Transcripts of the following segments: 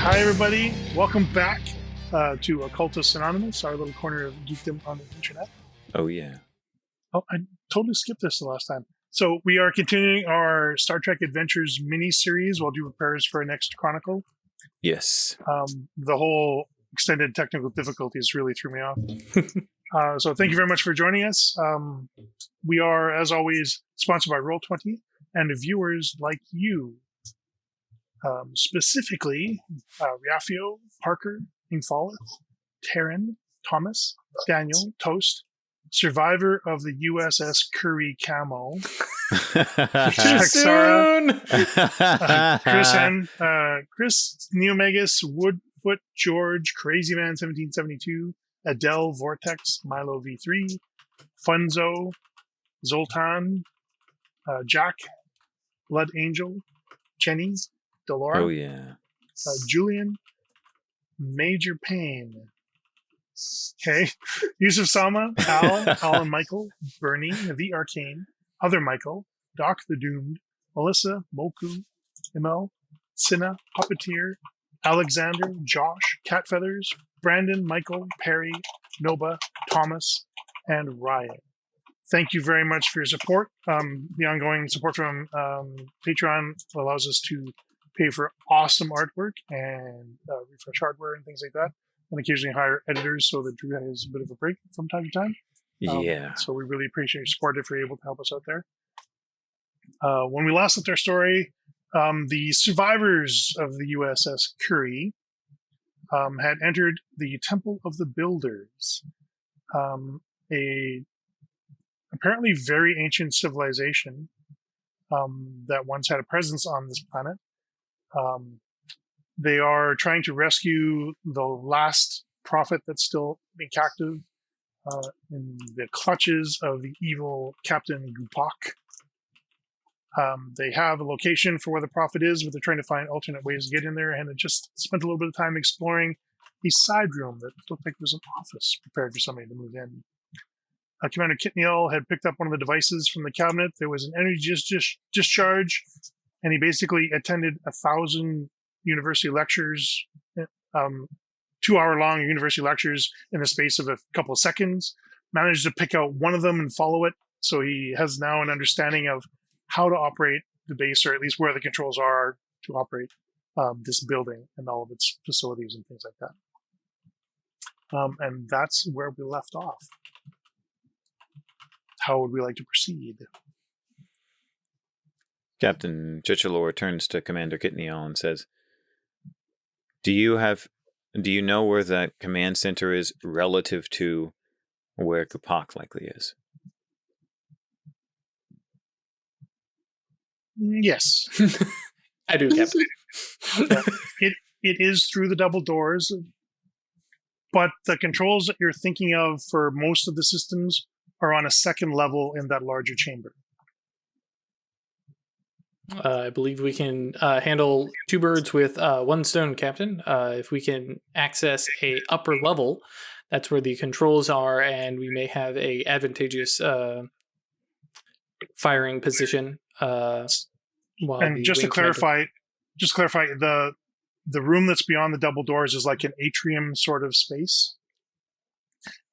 Hi, everybody. Welcome back to Occultists Anonymous, our little corner of geekdom on the internet. Oh, yeah. Oh, I totally skipped this the last time. So we are continuing our Star Trek Adventures mini-series while do repairs for our next chronicle. Yes. The whole extended technical difficulties really threw me off. So thank you very much for joining us. We are, as always, sponsored by Roll20 and viewers like you. Specifically, Riafio, Parker, Ingfalith, Taryn, Thomas, Daniel, Toast, survivor of the USS Curry Camo, Chris N, Chris, Neomegus, Woodfoot, George, Crazy Man 1772, Adele, Vortex, Milo V3, Funzo, Zoltan, Jack, Blood Angel, Jenny, Delora, oh, yeah. Julian, Major Payne, okay, Yusuf Sama, Al, Alan Michael, Bernie, The Arcane, Other Michael, Doc the Doomed, Melissa, Moku, Emel, Cinna, Puppeteer, Alexander, Josh, Cat Feathers, Brandon, Michael, Perry, Noba, Thomas, and Ryan. Thank you very much for your support. The ongoing support from Patreon allows us to pay for awesome artwork and refresh hardware and things like that, and occasionally hire editors so that Drew has a bit of a break from time to time. Yeah. So we really appreciate your support if you're able to help us out there. When we last left our story, the survivors of the USS Curry had entered the Temple of the Builders, a apparently very ancient civilization that once had a presence on this planet. They are trying to rescue the last prophet that's still being captive in the clutches of the evil Captain Gupak. They have a location for where the prophet is, but they're trying to find alternate ways to get in there, and it just spent a little bit of time exploring a side room that looked like it was an office prepared for somebody to move in. Commander Kitnial had picked up one of the devices from the cabinet. There was an energy discharge, and he basically attended 1,000 university lectures, 2-hour-long university lectures in the space of a couple of seconds, managed to pick out one of them and follow it. So he has now an understanding of how to operate the base, or at least where the controls are to operate this building and all of its facilities and things like that. And that's where we left off. How would we like to proceed? Captain Chichalor turns to Commander Kitnial and says, Do you know where that command center is relative to where Gupak likely is? Yes. I do, Captain. It is through the double doors, but the controls that you're thinking of for most of the systems are on a second level in that larger chamber. I believe we can handle two birds with one stone, Captain. If we can access a upper level, that's where the controls are, and we may have a advantageous firing position. And just to clarify, the room that's beyond the double doors is like an atrium sort of space,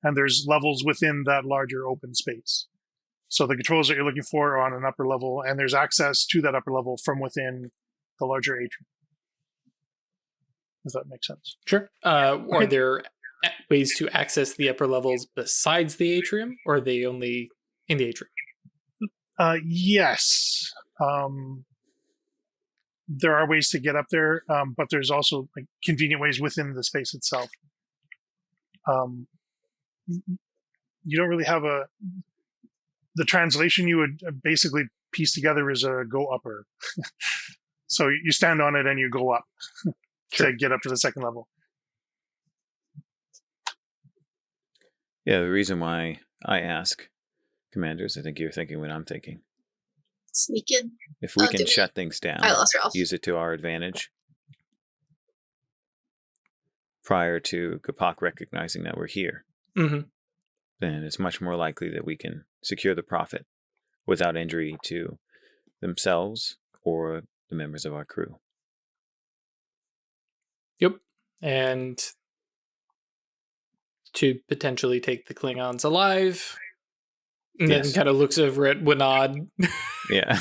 and there's levels within that larger open space. So the controls that you're looking for are on an upper level, and there's access to that upper level from within the larger atrium. Does that make sense? Sure. Are there ways to access the upper levels besides the atrium, or are they only in the atrium? Yes. There are ways to get up there, but there's also like convenient ways within the space itself. You don't really have the translation you would basically piece together is a go upper. So you stand on it and you go up to get up to the second level. Yeah, the reason why I ask, Commanders, I think you're thinking what I'm thinking. Sneak in. If we can shut things down, I lost Ralph. use it to our advantage prior to Gupak recognizing that we're here, then it's much more likely that we can secure the prophet without injury to themselves or the members of our crew. Yep. And to potentially take the Klingons alive. And then Yes. kind of looks over at Winod. Yeah.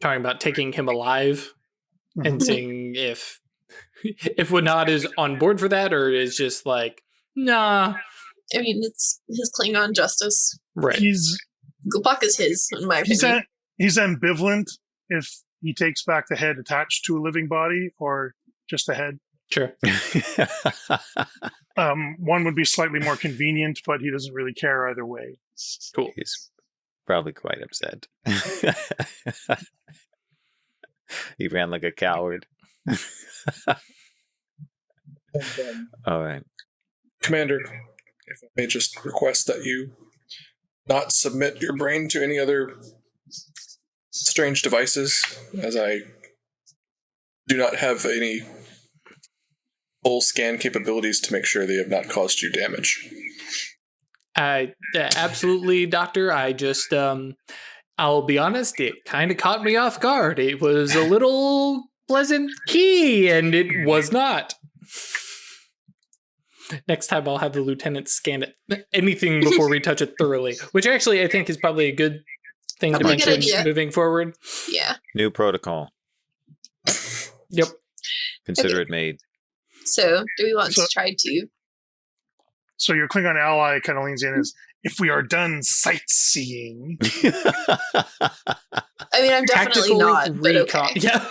Talking about taking him alive and seeing if Winod is on board for that or is just like, nah. I mean, it's his Klingon justice. Right. He's Gupak is his, in my opinion. he's ambivalent if he takes back the head attached to a living body or just the head. Sure. One would be slightly more convenient, but he doesn't really care either way. Cool. He's probably quite upset. He ran like a coward. All right. Commander, if I may just request that you not submit your brain to any other strange devices, as I do not have any full scan capabilities to make sure they have not caused you damage. Absolutely, Doctor. I just, I'll be honest, it kind of caught me off guard. It was a little pleasant key, and it was not. Next time I'll have the lieutenant scan it, anything before we touch it thoroughly, which actually I think is probably a good thing to Probably a good mention idea. moving forward. Yeah. New protocol. Yep. Consider it made. So, do we want to try to? So your Klingon ally kind of leans in as, if we are done sightseeing. I mean, I'm definitely Tactical not, but recon. okay. Yeah.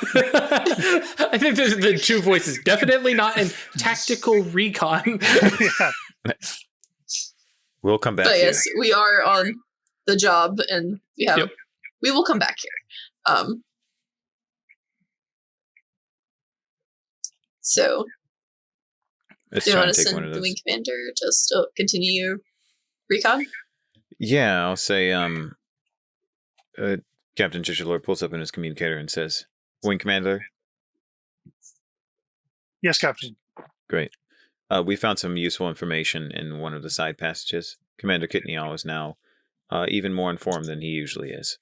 I think there's the two voices. Definitely not in tactical recon. Yeah. We'll come back But here. yes, we are on the job, and we have. Yep. We will come back here. So, Let's do you try want and to take one send of the those. wing commander to still continue recon? Yeah, I'll say, Captain Chichalor pulls up in his communicator and says, Wing Commander, Yes, Captain. great. We found some useful information in one of the side passages. Commander Kitnial is now even more informed than he usually is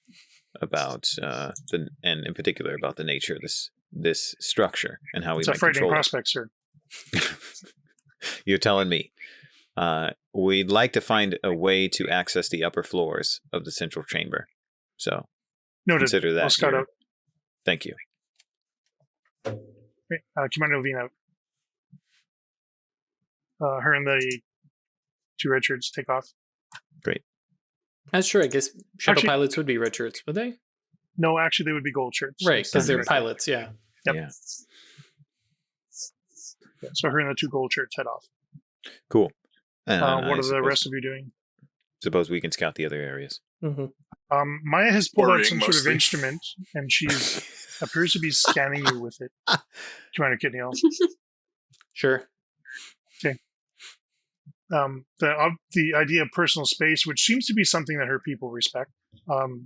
about, and in particular about the nature of this structure and how we It's a might frightening control it. prospect, sir. You're telling me. We'd like to find a way to access the upper floors of the central chamber. So Noted. consider that. I'll scout your- out. Thank you. Great. Commander Levine out. Her and the two Richards take off. That's true. I guess shuttle Actually- pilots would be Richards, would they? No, actually, they would be gold shirts. Right, because they're Right. pilots, yeah. Yep. Yeah. Yeah, so her and the two gold shirts head off. Cool. And What I are the suppose- rest of you doing? Suppose we can scout the other areas. Mm-hmm. Maya has pulled out Worrying some sort of mostly. instrument, and she appears to be scanning you with it. Commander Kitnial. Sure. The idea of personal space, which seems to be something that her people respect,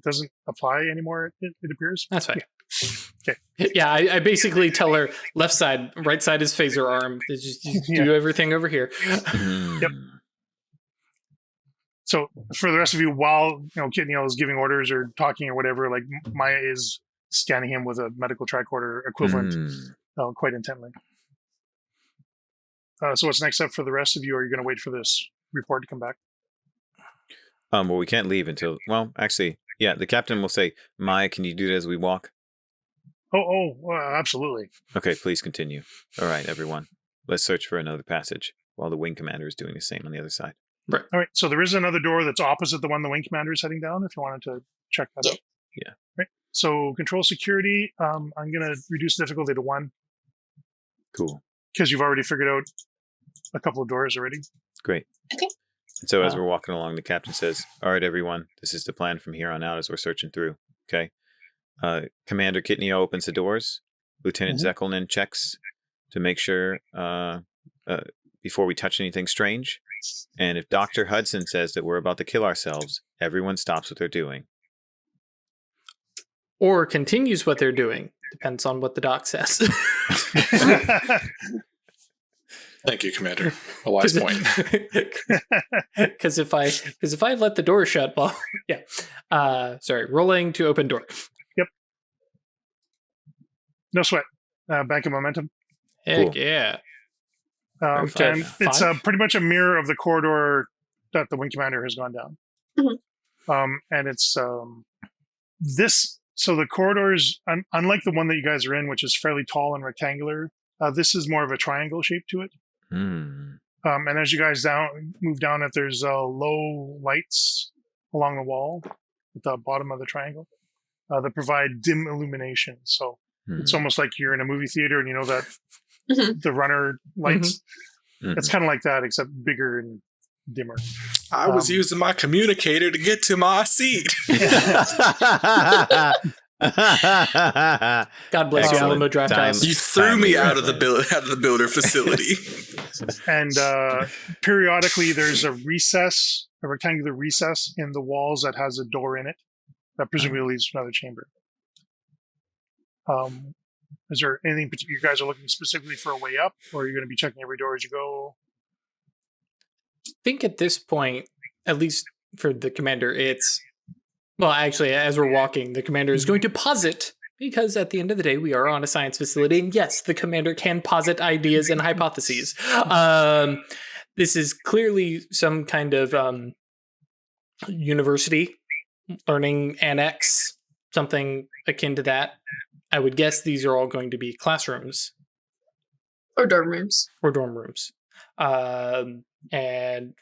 doesn't apply anymore, it appears. That's fine. Okay. Yeah, I basically tell her left side, right side is phaser arm. Just Yeah. do everything over here. Yep. So for the rest of you, while Kitnial is giving orders or talking or whatever, like Maya is scanning him with a medical tricorder equivalent quite intently. So what's next up for the rest of you? Are you going to wait for this report to come back? Well, we can't leave until. Well, actually, yeah. The captain will say, "Maya, can you do it as we walk?" Absolutely. Okay, please continue. All right, everyone. Let's search for another passage while the wing commander is doing the same on the other side. All right. So there is another door that's opposite the one the wing commander is heading down. If you wanted to check that out. Yeah. Right. So control security. I'm going to reduce difficulty to 1 Cool. because you've already figured out a couple of doors already. Great. Okay. And so as we're walking along, the captain says, "All right, everyone, this is the plan from here on out as we're searching through." Okay. Commander Kitnial opens the doors. Lieutenant Zekelnin checks to make sure before we touch anything strange. And if Dr. Hudson says that we're about to kill ourselves, everyone stops what they're doing. Or continues what they're doing. Depends on what the doc says. Thank you, Commander. A wise point. Because if I let the door shut, well, yeah. Sorry, rolling to open door. No sweat. Bank of momentum. Heck Cool. yeah. And it's pretty much a mirror of the corridor that the Wing Commander has gone down. And it's this. So the corridors, unlike the one that you guys are in, which is fairly tall and rectangular, this is more of a triangle shape to it. Mm. And as you guys move down it, there's low lights along the wall at the bottom of the triangle that provide dim illumination. So it's almost like you're in a movie theater and you know that the runner lights. It's kind of like that, except bigger and dimmer. I was using my communicator to get to my seat. God bless you, Excellent. Alamo Draft House. You threw me out of the builder facility. And periodically there's a rectangular recess in the walls that has a door in it that presumably leads to another chamber. Is there anything particular you guys are looking specifically for a way up, or are you going to be checking every door as you go? I think at this point, at least for the commander, actually, as we're walking, the commander is going to posit, because at the end of the day, we are on a science facility, and yes, the commander can posit ideas and hypotheses. This is clearly some kind of university, learning annex, something akin to that. I would guess these are all going to be classrooms. Or dorm rooms. And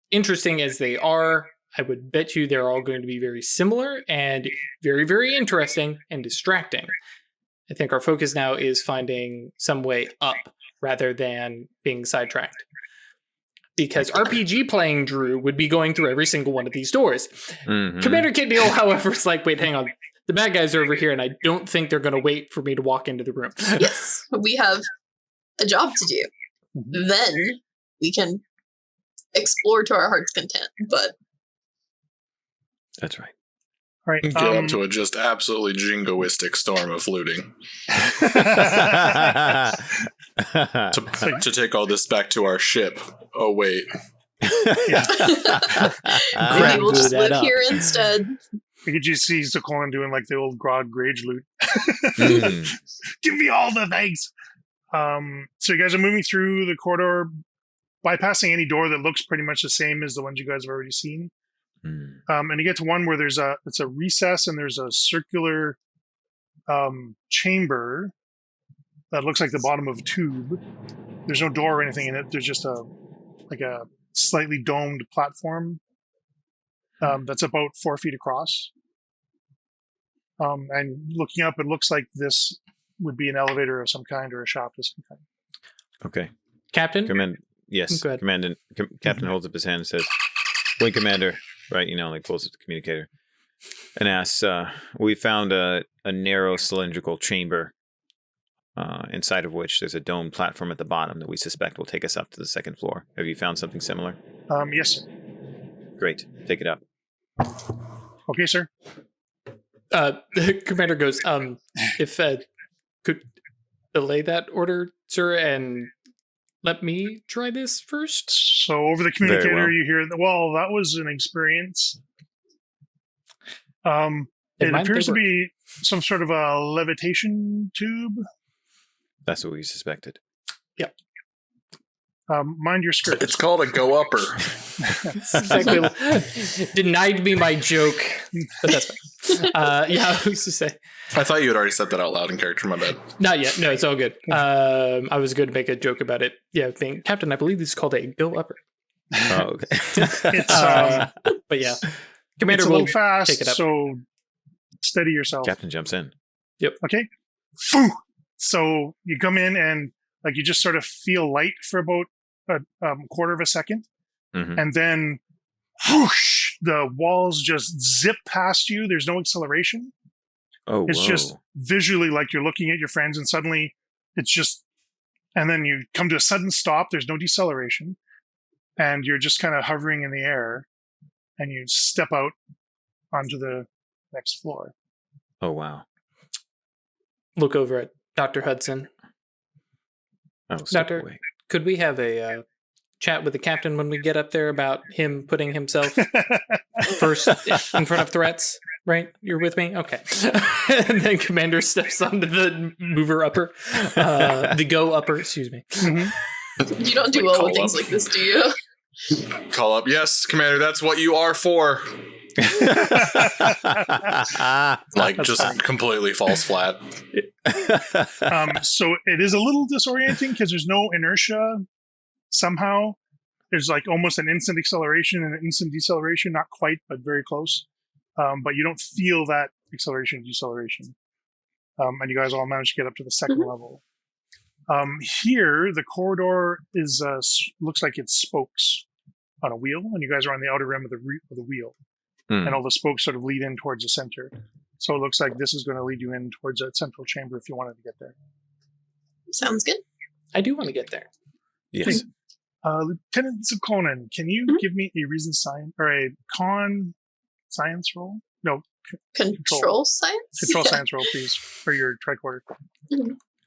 interesting as they are, I would bet you they're all going to be very similar and very, very interesting and distracting. I think our focus now is finding some way up rather than being sidetracked. Because RPG playing Drew would be going through every single one of these doors. Commander Kitnial, however, is like, wait, hang on. The bad guys are over here, and I don't think they're going to wait for me to walk into the room. Yes, we have a job to do. Then we can explore to our heart's content. But That's right. All right. Get up to a just absolutely jingoistic storm of looting. to take all this back to our ship. Oh, wait. maybe we'll just live here instead. I could just see Zakolan doing like the old Grog Grage loot. Give me all the things. So you guys are moving through the corridor, bypassing any door that looks pretty much the same as the ones you guys have already seen. And you get to one where it's a recess and there's a circular chamber that looks like the bottom of a tube. There's no door or anything in it. There's just a slightly domed platform that's about 4 feet across. And looking up, it looks like this would be an elevator of some kind or a shaft of some kind. Okay. Captain? Yes. Go ahead. Captain holds up his hand and says, Wing Commander, right, like pulls up the communicator, and asks, we found a narrow cylindrical chamber inside of which there's a domed platform at the bottom that we suspect will take us up to the second floor. Have you found something similar? Yes, sir. Great. Take it up. Okay, sir. The commander goes, if could delay that order, sir, and let me try this first? So over the communicator, well. you hear, well, that was an experience. It appears to be some sort of a levitation tube. That's what we suspected. Yep. Mind your skirt. It's called a go-upper. Exactly. Denied me my joke, but that's fine. I was to say. I thought you had already said that out loud in character, my bad. Not yet. No, it's all good. I was going to make a joke about it. Yeah, Captain, I believe this is called a go-upper. Oh, okay. It's, but yeah. Commander it's a will little fast, take it up. so steady yourself. Captain jumps in. Yep. Okay. Phew! So you come in and you just sort of feel light for about a quarter of a second. Mm-hmm. And then whoosh, the walls just zip past you. There's no acceleration. Oh, It's whoa. just visually like you're looking at your friends and suddenly it's just, and then you come to a sudden stop. There's no deceleration. And you're just kind of hovering in the air and you step out onto the next floor. Oh, wow. look over at Dr. Hudson. Oh, step Doctor, away. Could we have a chat with the captain when we get up there about him putting himself first in front of threats? Right? You're with me? Okay. And then Commander steps onto the mover upper. The go upper, excuse me. Mm-hmm. You don't do well with things like this, do you? Call up. Yes, Commander, that's what you are for. Like, just completely falls flat. So it is a little disorienting because there's no inertia somehow. There's like almost an instant acceleration and an instant deceleration, not quite, but very close. But you don't feel that acceleration, deceleration. And you guys all managed to get up to the second level. Here, the corridor is looks like it's spokes on a wheel, and you guys are on the outer rim of the wheel. And all the spokes sort of lead in towards the center. So it looks like this is going to lead you in towards that central chamber if you wanted to get there. Sounds good. I do want to get there. Yes. Lieutenant Zukonin, can you give me a reason science or a con science roll? No, Control science? control science roll, please, for your tricorder.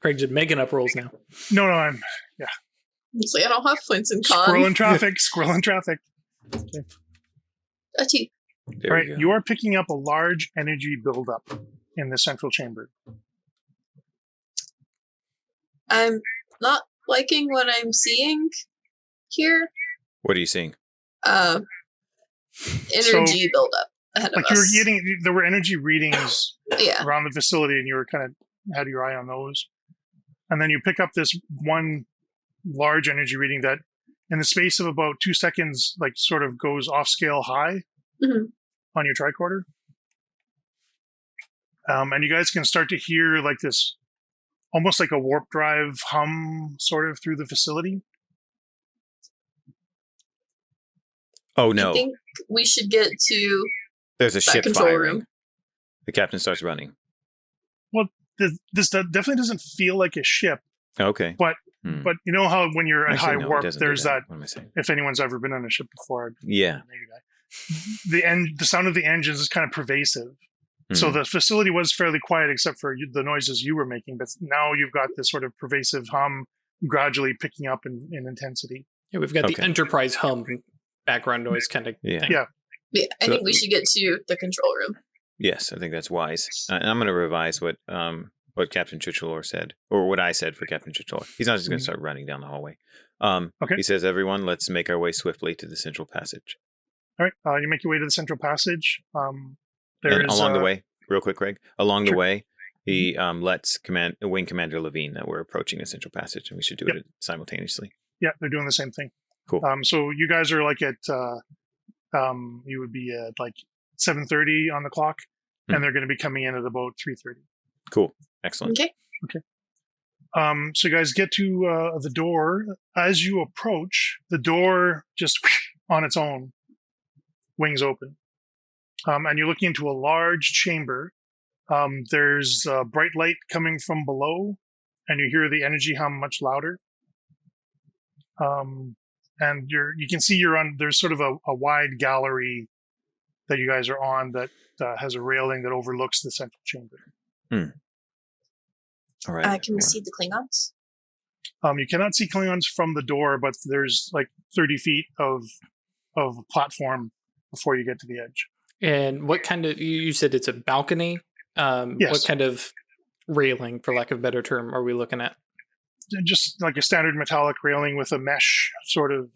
Craig's making up rolls now. No, I'm It's like, I don't have points in con. squirrel in traffic. Squirrel in traffic. A 2. There All right, we go. you are picking up a large energy buildup in the central chamber. I'm not liking what I'm seeing here. What are you seeing? Energy buildup ahead of Like us. there were energy readings Yeah. around the facility, and you were kind of had your eye on those. And then you pick up this one large energy reading that, in the space of about 2 seconds, like sort of goes off scale high on your tricorder. And you guys can start to hear like this, almost like a warp drive hum, sort of through the facility. Oh I no! think we should get to There's a that ship control firing. room. The captain starts running. This definitely doesn't feel like a ship, Okay. but Hmm. but you know how when you're at Actually, high no, it warp, doesn't do there's that. What am I saying? If anyone's ever been on a ship before, Yeah. the sound of the engines is kind of pervasive. So Hmm. the facility was fairly quiet except for the noises you were making, but now you've got this sort of pervasive hum gradually picking up in intensity. Yeah, we've got Okay. the Enterprise hum background noise kind of Yeah. thing. Yeah. Yeah, I So- think we should get to the control room. Yes, I think that's wise. And I'm going to revise what Captain Chichalor said, or what I said for Captain Chichalor. He's not just going to start running down the hallway. Okay. He says, "Everyone, let's make our way swiftly to the central passage." All right, you make your way to the central passage. And along the way, real quick, Greg. Along the Sure. way, he lets Wing Commander Levine that we're approaching the central passage, and we should do Yep. it simultaneously. Yeah, they're doing the same thing. Cool. So you guys are like at you would be at like 7:30 on the clock, and they're going to be coming in at about 3:30. Cool. Excellent. Okay. So you guys get to the door. As you approach, the door just on its own wings open, and you're looking into a large chamber. There's bright light coming from below, and you hear the energy hum much louder. And you can see you're on. There's sort of a wide gallery that you guys are on that has a railing that overlooks the central chamber. All right. Can we see the Klingons? You cannot see Klingons from the door, but there's like 30 feet of platform before you get to the edge. And what kind of, you said it's a balcony? Yes. What kind of railing, for lack of a better term, are we looking at? Just like a standard metallic railing with a mesh sort of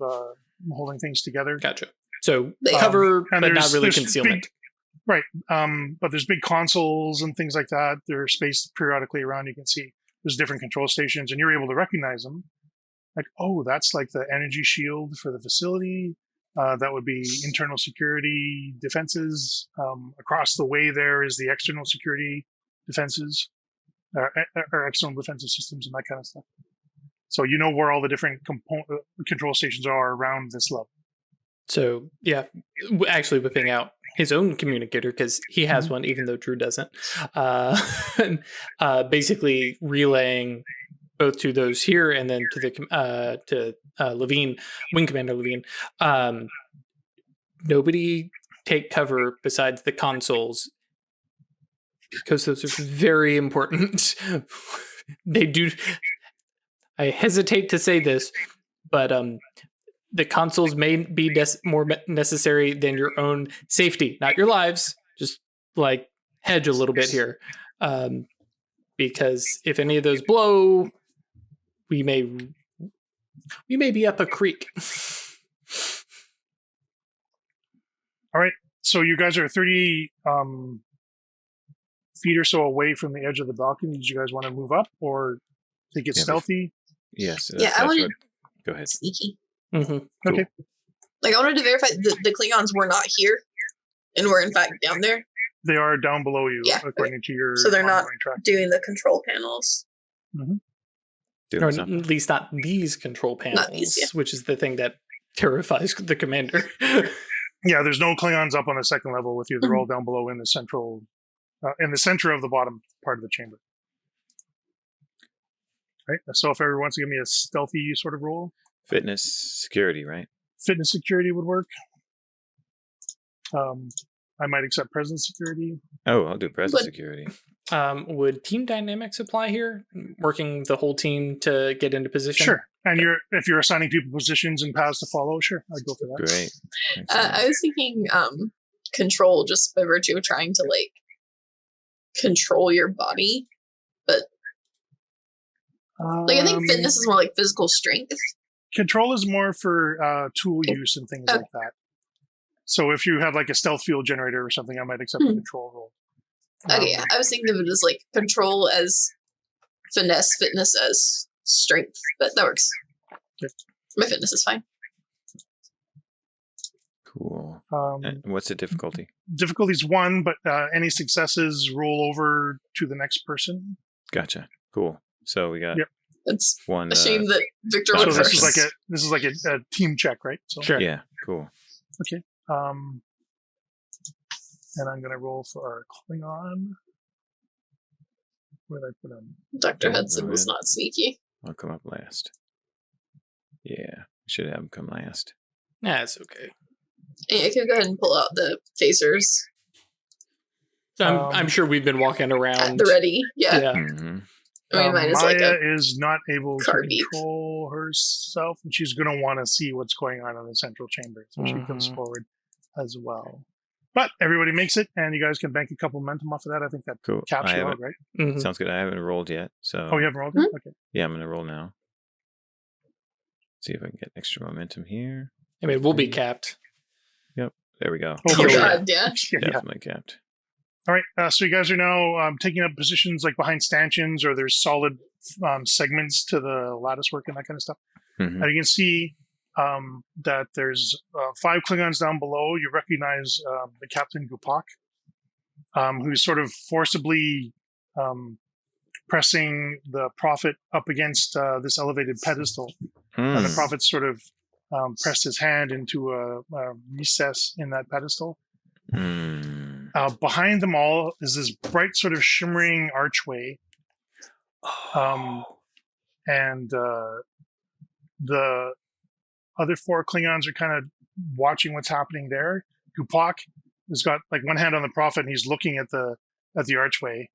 holding things together. Gotcha. So They- cover, and but not there's- really there's concealment. Right. But there's big consoles and things like that. They're spaced periodically around. You can see there's different control stations, and you're able to recognize them. Like, oh, that's like the energy shield for the facility. That would be internal security defenses. Across the way there is the external security defenses, or external defensive systems and that kind of stuff. So you know where all the different control stations are around this level. So, yeah, actually whipping out his own communicator, because he has one, even though Drew doesn't. Basically relaying both to those here and then to the Levine, Wing Commander Levine. Nobody take cover besides the consoles, because those are very important. They do. I hesitate to say this, but the consoles may be more necessary than your own safety, not your lives. Just like hedge a little bit here, because if any of those blow, we may be up a creek. All right. So you guys are 30 feet or so away from the edge of the balcony. Did you guys want to move up or think it's stealthy? Yes. I wanted Go ahead. sneaky. Mm-hmm. Cool. Okay. Like, I wanted to verify the Klingons were not here and were in fact down there, They are down below you, Yeah, according to your so they're not ongoing track. doing the control panels. Doing Or something. at least not these control panels, Not these, yeah. which is the thing that terrifies the commander. Yeah, there's no Klingons up on the second level with you. They're all down below in the central, in the center of the bottom part of the chamber. Right. So if everyone wants to give me a stealthy sort of roll, Fitness security, right? fitness security would work. I might accept presence security. Oh, I'll do present But- security. Would team dynamics apply here? Working the whole team to get into position? Sure. And if you're assigning people positions and paths to follow, sure, I'd go for that. Great. Excellent. I was thinking control, just by virtue of trying to like control your body, but like I think fitness is more like physical strength. Control is more for tool use and things Okay. like that. So if you had like a stealth field generator or something, I might accept a control role. Okay, yeah, I was thinking of it as like control as finesse, fitness as strength, but that works. Okay. My fitness is fine. Cool. Um, And what's the difficulty? difficulty's 1, but any successes roll over to the next person. Gotcha. Cool. So we got Yep. It's one. a shame that Victor so So went this first. is like a team check, right? So, Sure. Yeah. Cool. and I'm gonna roll for our Klingon. Where did I put him? Dr. Oh, Hudson go was ahead. not sneaky. I'll come up last. Yeah. Should have him come last. Nah, it's okay. Yeah, I can go ahead and pull out the phasers I'm sure we've been walking at around. the ready. Yeah. Yeah. Mm-hmm. I mean, mine is like Maya a is not able to car beep. control herself, and she's going to want to see what's going on in the central chamber. So she comes Mhm. forward as well. But everybody makes it, and you guys can bank a couple momentum off of that. I think that Cool. caps I you out, haven't, right? Mhm. Sounds good. I haven't rolled yet. So Oh, you haven't rolled it? Hmm? Okay. yeah, I'm gonna roll now. See if I can get extra momentum here. I mean, we'll be capped. There we go. Oh, oh for sure. god, yeah. Yeah. Definitely capped. All right. So you guys are now taking up positions like behind stanchions, or there's solid segments to the lattice work and that kind of stuff. Mhm. And you can see that there's 5 Klingons down below. You recognize the Captain Gupak, who's sort of forcibly pressing the Prophet up against this elevated pedestal. And the Mm. Prophet sort of pressed his hand into a recess in that pedestal. Mm. Behind them all is this bright sort of shimmering archway. And the other 4 Klingons are kind of watching what's happening there. Gupak has got like one hand on the Prophet, and he's looking at the archway,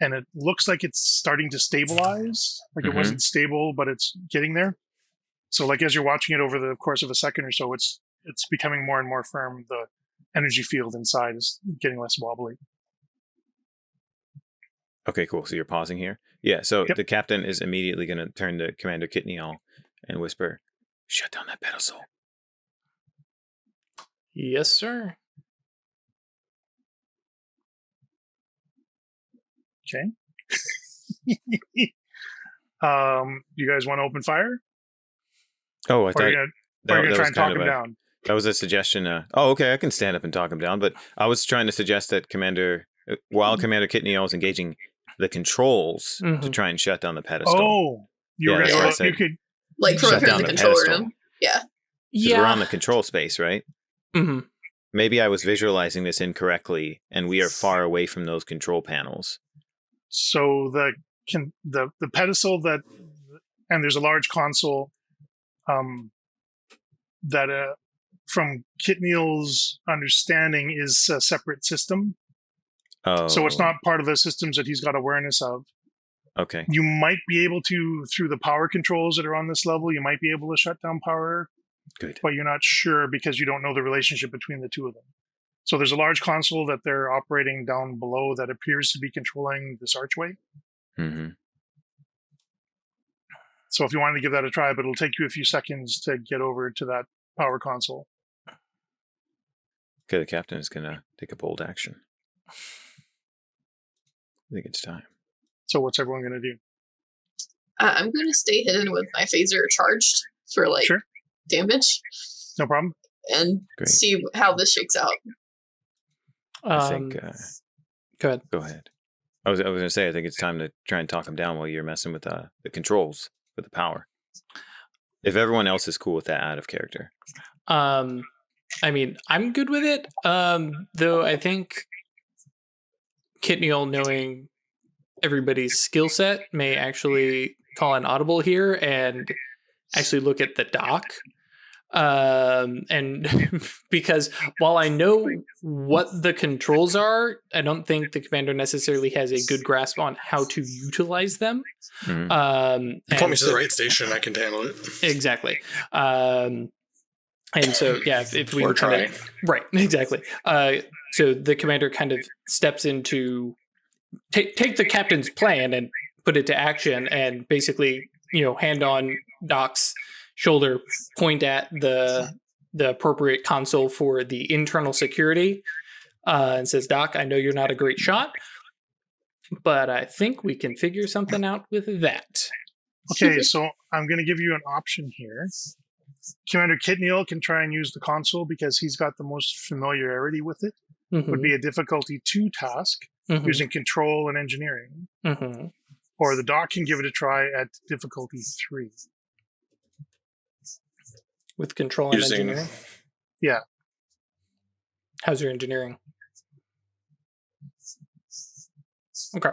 and it looks like it's starting to stabilize. Like Mhm. it wasn't stable, but it's getting there. So like as you're watching it over the course of a second or so, it's becoming more and more firm. The energy field inside is getting less wobbly. Okay, cool. So you're pausing here? Yeah, so Yep. the captain is immediately going to turn to Commander Kitnial and whisper, "Shut down that pedestal." Yes, sir. Okay. You guys want to open fire? Oh, I Or are thought you gonna that, try was and talk kind him of a, down? that was a suggestion. Oh, okay, I can stand up and talk him down, but I was trying to suggest that while Commander Kitnial is engaging the controls to Mhm. try and shut down the pedestal. Oh, you Yeah, were that's gonna what I so you said. could. Like from Shut up here in down the the control pedestal. room. Yeah. 'Cause we're on the control space, right? hmm Maybe I was visualizing this incorrectly, and we are far away from those control panels. So the pedestal and there's a large console that from Kitnial's understanding is a separate system. Oh, So it's not part of the systems that he's got awareness of. Okay. You might be able to, through the power controls that are on this level, you might be able to shut down power, Good. but you're not sure because you don't know the relationship between the two of them. So there's a large console that they're operating down below that appears to be controlling this archway. Mm-hmm. So if you wanted to give that a try, but it'll take you a few seconds to get over to that power console. Okay, the captain is going to take a bold action. I think it's time. So what's everyone going to do? I'm going to stay hidden with my phaser charged for like Sure. damage No problem. and Great. see how this shakes out. I think. Go ahead. Go ahead. I was going to say, I think it's time to try and talk him down while you're messing with the controls for the power. If everyone else is cool with that out of character. I mean, I'm good with it. Though I think Kitnial, knowing everybody's skill set, may actually call an audible here and actually look at the dock. And because while I know what the controls are, I don't think the commander necessarily has a good grasp on how to utilize them. Mm-hmm. Point me to the right station, I can handle it. Exactly. And so, yeah, if we Or can kind of, right, exactly. So the commander kind of steps into take the captain's plan and put it to action, and basically, hand on Doc's shoulder, point at the appropriate console for the internal security, and says, "Doc, I know you're not a great shot, but I think we can figure something out with that." Okay, so I'm going to give you an option here. Commander Kitnial can try and use the console because he's got the most familiarity with it. Mm-hmm. Would be a difficulty 2 task using control and engineering. Mm-hmm. Or the Doc can give it a try at difficulty 3. With control and engineering? Yeah. How's your engineering? Okay.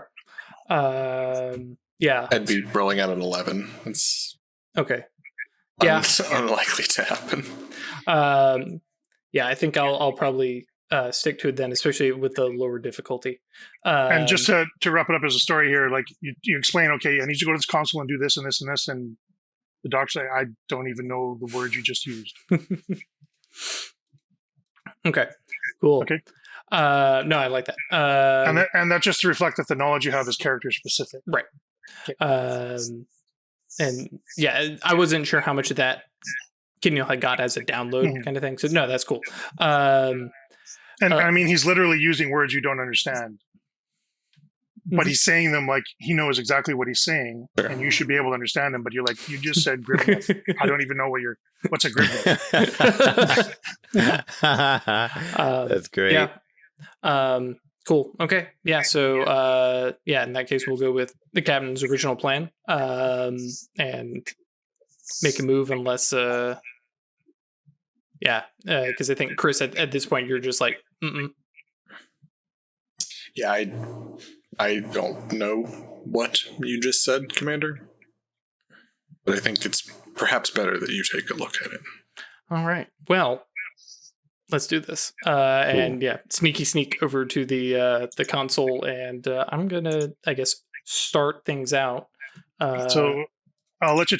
Yeah. I'd be rolling out an 11. It's Okay. Yeah. unlikely to happen. Yeah, I think I'll probably stick to it then, especially with the lower difficulty. And just to wrap it up as a story here, like you explain, okay, I need to go to this console and do this and this and this, and the Doc say, I don't even know the words you just used. Okay, cool. Okay. No, I like that. And that just to reflect that the knowledge you have is character specific. Right. Okay. And yeah, I wasn't sure how much of that Kitnial had got as a download kind of thing. So no, that's cool. And I mean, he's literally using words you don't understand, but he's saying them like he knows exactly what he's saying, and you should be able to understand him. But you're like, you just said Grimwolf. I don't even know what's a Grimwolf. That's great. Yeah. Cool. Okay. Yeah. So, in that case, we'll go with the captain's original plan, and make a move unless, because I think Chris, at this point, you're just like, Yeah, I don't know what you just said, Commander, but I think it's perhaps better that you take a look at it. All right. Well, let's do this. And yeah, sneak over to the console, and I'm gonna, I guess, start things out. So I'll let you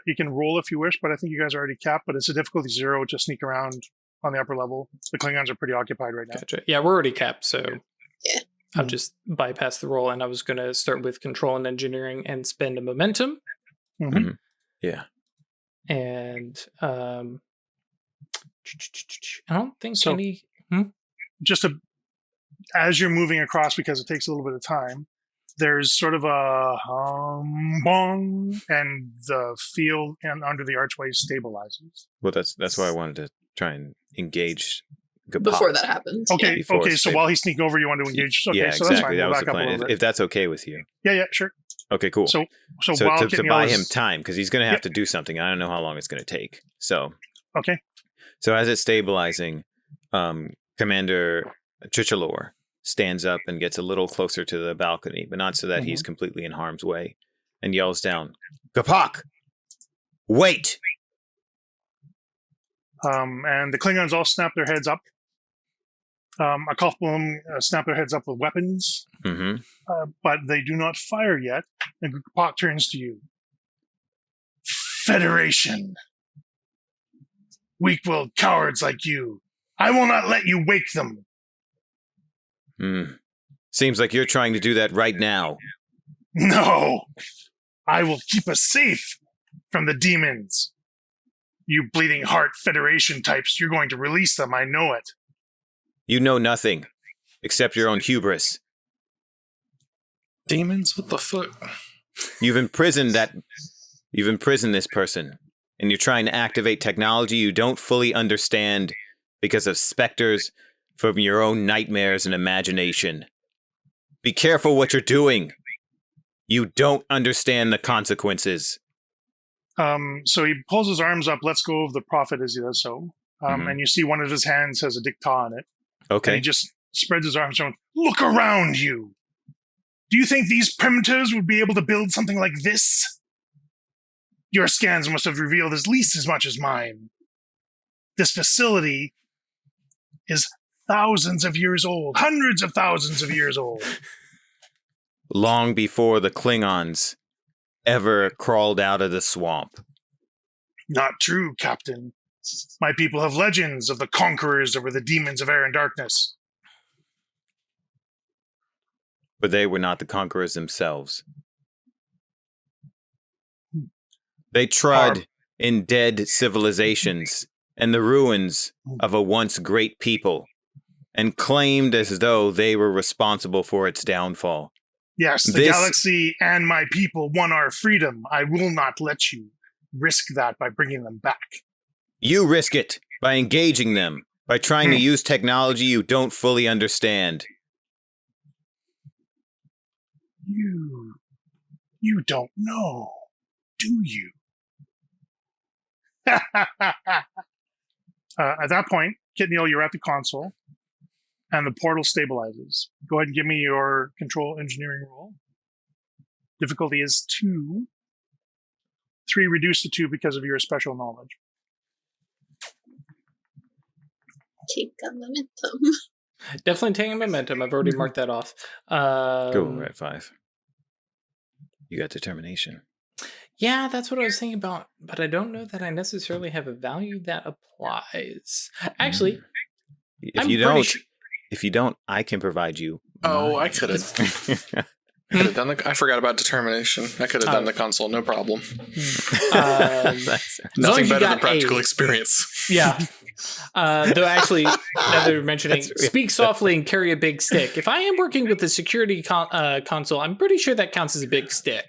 you can roll if you wish, but I think you guys are already capped, but it's a difficulty 0 to sneak around on the upper level. The Klingons are pretty occupied right now. Gotcha. Yeah, we're already capped, so Yeah. I'll just bypass the roll, and I was gonna start with control and engineering and spend a momentum. Mm-hmm. Yeah. And I don't think So- any. As you're moving across, because it takes a little bit of time, there's sort of a bong, and the field and under the archway stabilizes. Well, that's why I wanted to try and engage Before that happens. Okay, Before okay. it's So while he's sneaking over, you want to engage. Okay, yeah, so that's exactly. fine. That We'll was back the up a plan. little bit. If that's okay with you. Yeah, sure. Okay, cool. So So while to Kitnial buy is- him time, because he's going to have to do something. I don't know how long it's going to take. So Okay. So as it's stabilizing, Commander Chichalor stands up and gets a little closer to the balcony, but not so that he's completely in harm's way, and yells down, "Kapak! Wait!" And the Klingons all snap their heads up. A couple of them snap their heads up with weapons, but they do not fire yet. And Pop turns to you. Federation. Weak-willed cowards like you. I will not let you wake them. Seems like you're trying to do that right now. No. I will keep us safe from the demons. You bleeding heart Federation types, you're going to release them, I know it. You know nothing, except your own hubris. Demons? What the fuck? You've imprisoned this person, and you're trying to activate technology you don't fully understand because of specters from your own nightmares and imagination. Be careful what you're doing. You don't understand the consequences. So he pulls his arms up, lets go of the prophet as he does so. And you see one of his hands has a dicta on it. Okay. And he just spreads his arms around. Look around you. Do you think these primitives would be able to build something like this? Your scans must have revealed at least as much as mine. This facility is thousands of years old, hundreds of thousands of years old. Long before the Klingons ever crawled out of the swamp. Not true, Captain. My people have legends of the conquerors over the demons of air and darkness. But they were not the conquerors themselves. They trod in dead civilizations and the ruins of a once great people and claimed as though they were responsible for its downfall. Yes, the galaxy and my people won our freedom. I will not let you risk that by bringing them back. You risk it by engaging them, by trying to use technology you don't fully understand. You don't know, do you? At that point, Kitnial, you're at the console, and the portal stabilizes. Go ahead and give me your control engineering roll. Difficulty is 2. 3 reduced to 2 because of your special knowledge. Take a momentum. Definitely taking momentum. I've already marked that off. Go at 5. You got determination. Yeah, that's what I was thinking about, but I don't know that I necessarily have a value that applies. Actually, If you don't, I can provide you. Oh, I could have. Done I forgot about determination. I could have done the console, no problem. Nothing better than practical experience. Yeah. Though actually, now that you're mentioning, speak softly and carry a big stick. If I am working with the security console, I'm pretty sure that counts as a big stick.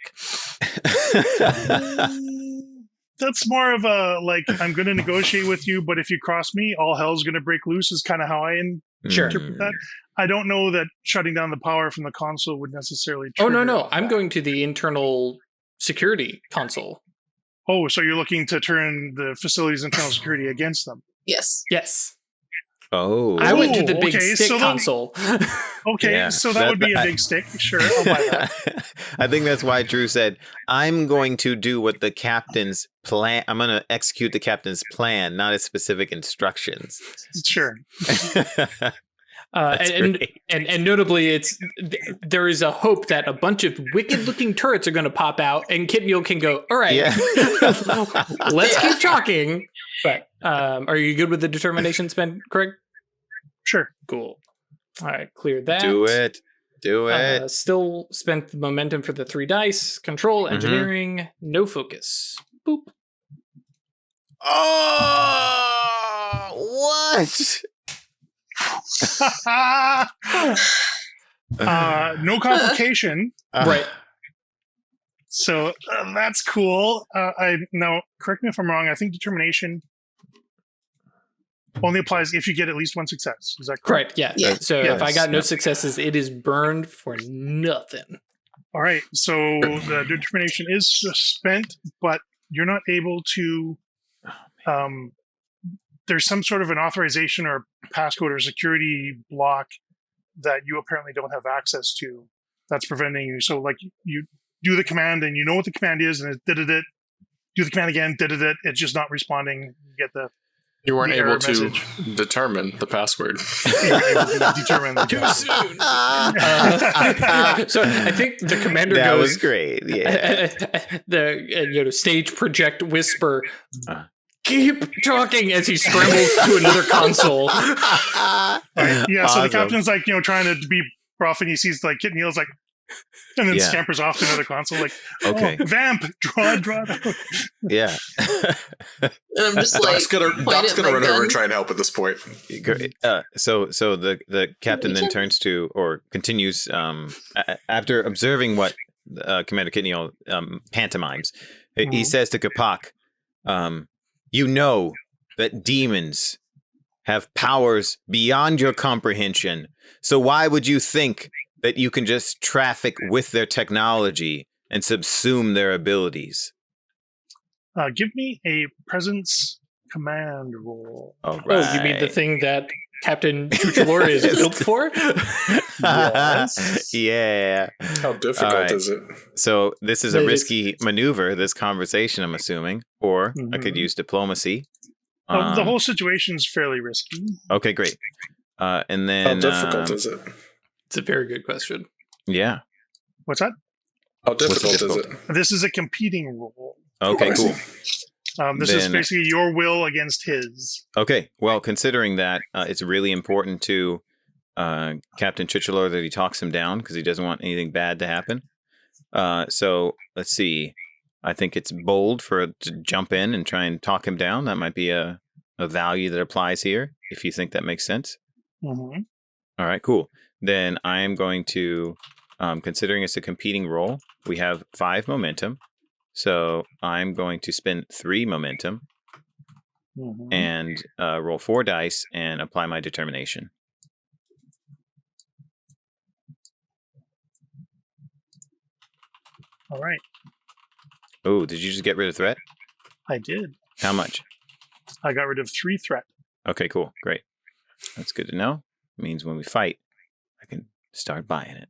That's more of a, like, I'm going to negotiate with you, but if you cross me, all hell's going to break loose is kind of how I interpret that. I don't know that shutting down the power from the console would necessarily trigger. Oh, no. I'm going to the internal security console. Oh, so you're looking to turn the facility's internal security against them? Yes. Oh. I went to the big okay, stick so console. Okay, Yeah, so that would be a big stick. Sure, I'll buy that. I think that's why Drew said, I'm going to do what the captain's plan. I'm going to execute the captain's plan, not his specific instructions. Sure. And notably, there is a hope that a bunch of wicked-looking turrets are going to pop out, and Kitnial can go, all right, let's keep talking. But are you good with the determination spend, Craig? Sure. Cool. All right, clear that. Do it. Still spent the momentum for the 3 dice. Control, engineering, no focus. Boop. Oh, what? No complication. Right. So that's cool. Now, correct me if I'm wrong. I think determination only applies if you get at least 1 success. Is that correct? Correct. Yeah. Yeah. So if I got no successes, it is burned for nothing. All right. So the determination is spent, but you're not able to. There's some sort of an authorization or passcode or security block that you apparently don't have access to. That's preventing you. So, like, you do the command and you know what the command is, and it did it. Do the command again, did it. It's just not responding. You get the You weren't the able error to message. determine the password. You were able to determine the Too job. soon. So I think the commander That goes. was great. Yeah. The stage project whisper. Uh. Keep talking as he scrambles to another console. Right? Yeah, so the Awesome. captain's like, trying to be rough, and he sees like Kitnial's like, and then Yeah. scampers off to another console, like, Okay. oh, vamp, draw it out. Yeah. And I'm just like, Doc's gonna point Doc's at gonna my run over gun. and try and help at this point. Great. So the captain then turns to or continues after observing what Commander Kitnial pantomimes. He says to Kapak, "You know that demons have powers beyond your comprehension. So why would you think that you can just traffic with their technology and subsume their abilities?" Give me a presence command roll. All right. Oh, you mean the thing that Captain Chuchalor is built for? Yes. Yeah. How difficult All right. is it? So this is a It is. risky maneuver, this conversation, I'm assuming. Or I could Mhm. use diplomacy. The whole situation's fairly risky. Okay, great. And How then... difficult is it? It's a very good question. Yeah. What's that? How What's the difficult is difficulty? it? This is a competing role. Okay, I cool. see. This is Then- basically your will against his. Okay, well, considering that, it's really important to Captain Chichalor that he talks him down because he doesn't want anything bad to happen. So let's see. I think it's bold to jump in and try and talk him down. That might be a value that applies here, if you think that makes sense. Mm-hmm. All right, cool. Then I am going to, considering it's a competing role, we have 5 momentum. So I'm going to spend 3 momentum Mm-hmm. and roll 4 dice and apply my determination. All right, Oh, did you just get rid of threat? I did. How much? I got rid of 3 threat. Okay, cool. Great. That's good to know. It means when we fight, I can start buying it.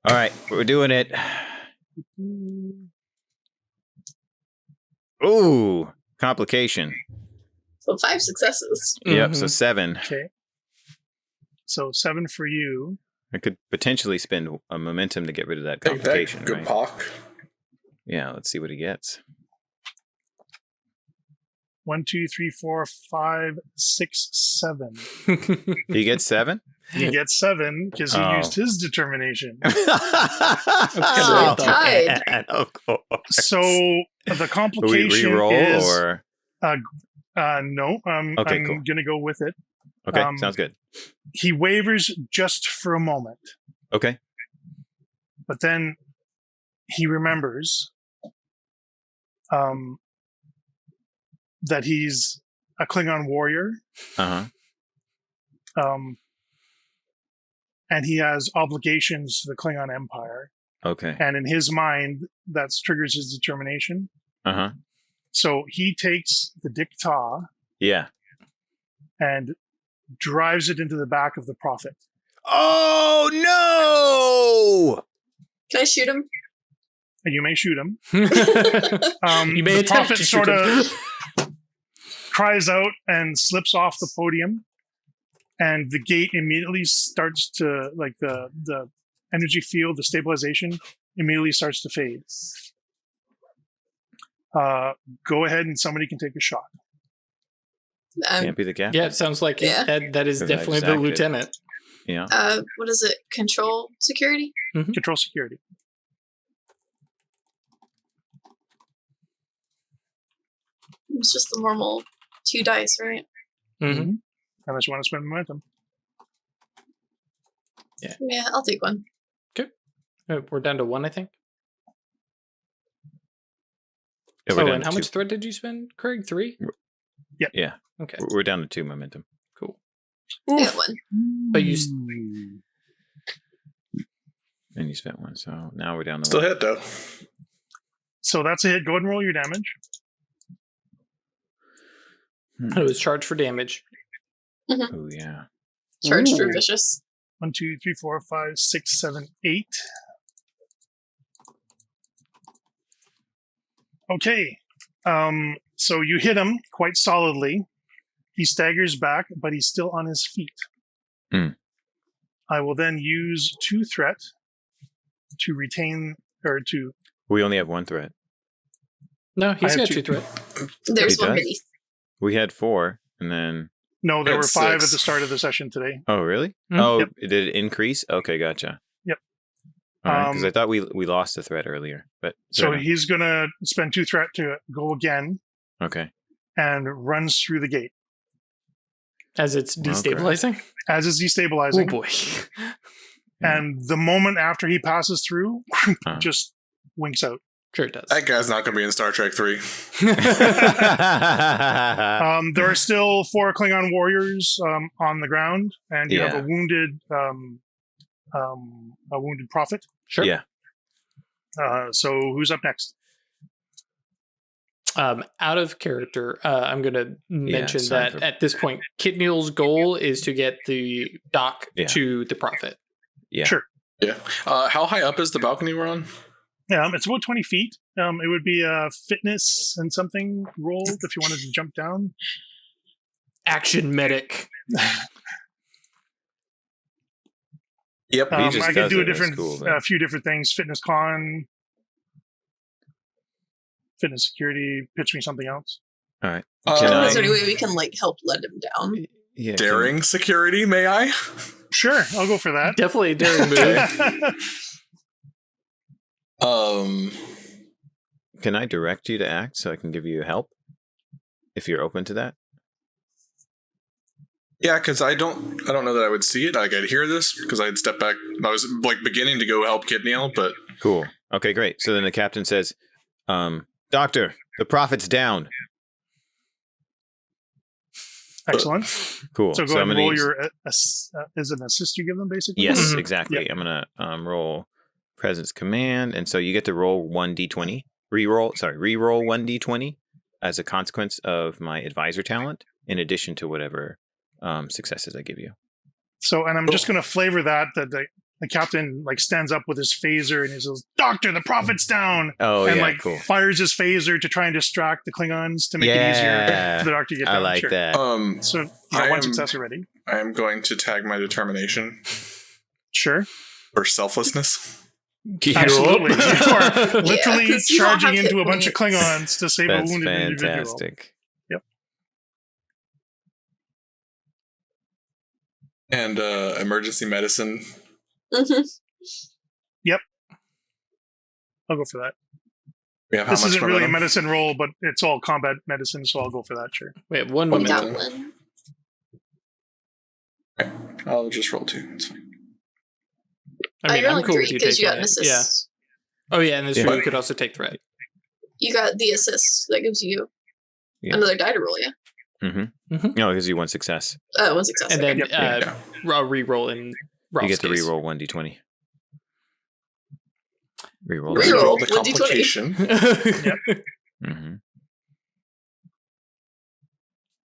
All right, we're doing it. Ooh, complication. So 5 successes. Yep, so Mhm. 7. Okay. So 7 for you. I could potentially spend a momentum to get rid of that Take that, complication, good right? Pock. Yeah, let's see what he gets. 1, 2, 3, 4, 5, 6, 7. He gets 7? He gets 7 because he Oh. used his determination. kinda tied. Of course. So the We complication re-roll is or no. Okay, I'm cool. gonna go with it. okay, sounds good. He wavers just for a moment, Okay, but then he remembers that he's a Klingon warrior, uh huh. and he has obligations to the Klingon Empire. Okay, And in his mind, that triggers his determination. uh huh. So he takes the Dicta Yeah. and drives it into the back of the Prophet. Oh no! Can I shoot him? And you may shoot him. You may The attempt Prophet to shoot sort him. of cries out and slips off the podium, and the gate immediately starts to, like, the energy field, the stabilization immediately starts to fade. Go ahead and somebody can take a shot. Can't be the captain. Yeah, it sounds like Yeah. that is Because I definitely just the acted. lieutenant. Yeah. What is it? Control security? Control security. It's just the normal 2 dice, right? Mhm. Unless you want to spend momentum. Yeah, I'll take one. We're down to 1, I think. Yeah, we're Oh, down and to how 2. much threat did you spend, Craig? 3? Yeah, Okay, we're down to 2 momentum. cool. I got 1. But you And you spent 1, so now we're down to Still 1. hit though. So that's a hit. Go ahead and roll your damage. It was charged for damage. Oh yeah. Charged for Ooh. vicious. 1, 2, 3, 4, 5, 6, 7, 8. Okay. So you hit him quite solidly. He staggers back, but he's still on his feet. I will then use 2 threat to retain, or to... We only have 1 threat. No, he's I got have 2 two. threat. There's He one does? beneath. We had 4, and then... No, there And were 5 6. at the start of the session today. Oh, really? Mhm. Oh, Yep. did it increase? Okay, gotcha. Yep. All right, because I Um, thought we lost the threat earlier. But So fair enough. he's going to spend 2 threat to go again Okay. and runs through the gate. As it's Okay. destabilizing. As is Oh destabilizing. boy. And the moment after he passes through, Uh-huh. just winks out. Sure it does. That guy's not going to be in Star Trek 3. There are still 4 Klingon warriors on the ground, and you have Yeah. a wounded prophet. Sure. Yeah. So who's up next? Out of character, I'm going to mention it's time that for- at this point, Kitnial's goal is to get the dock Yeah. to the prophet. Yeah. Sure. Yeah. How high up is the balcony we're on? It's about 20 feet. It would be a fitness and something roll if you wanted to jump down. Action medic. Yep. He just I could does do it, that's cool, a few different things. Fitness con, fitness security. Pitch me something else. All right. Can Is there I- any way we can like help let him down? Yeah. Daring security, may I? Sure, I'll go for that. Definitely a daring move. Can I direct you to act so I can give you help? If you're open to that? Yeah, because I don't know that I would see it. Like I'd hear this because I'd step back. I was like beginning to go help Kitnial, but Cool. Okay, great. So then the captain says, Doctor, the prophet's down. Excellent. Cool. So go ahead I'm and gonna roll use- your is it an assist you give them basically? Yes, Mhm. exactly. I'm gonna roll presence command, and so you get to roll 1d20. Reroll 1d20 as a consequence of my advisor talent, in addition to whatever successes I give you. So, and I'm just going to flavor that the captain like stands up with his phaser and he says, "Doctor, the prophet's down," Oh and yeah, like cool. fires his phaser to try and distract the Klingons to make it easier Yeah, for the doctor to get down. I like Sure. that. So you I got one am- success already. I am going to tag my determination Sure, for selflessness. absolutely. You are literally 'cause you all charging have into a hit bunch of points. Klingons to save That's a wounded individual. fantastic. And emergency medicine. Mhm. I'll go for that. We have how This much isn't really a momentum? medicine roll, but it's all combat medicine, so I'll go for that. Sure. We have one One We momentum. got momentum. one. I'll just roll 2. It's fine. I mean, you're I'm only cool 3 with you because you taking got an it. assist. Yeah. Oh yeah, and this Yeah. true. You could also take threat. You got the assist that gives you Yeah. another die to roll. Yeah. Mm-hmm. Mhm. No, it gives you 1 success. One success. And then Yep. Yeah. re-roll in Ross You get to case. reroll 1d20. Reroll. Reroll. The 1d20. complication. Mm-hmm.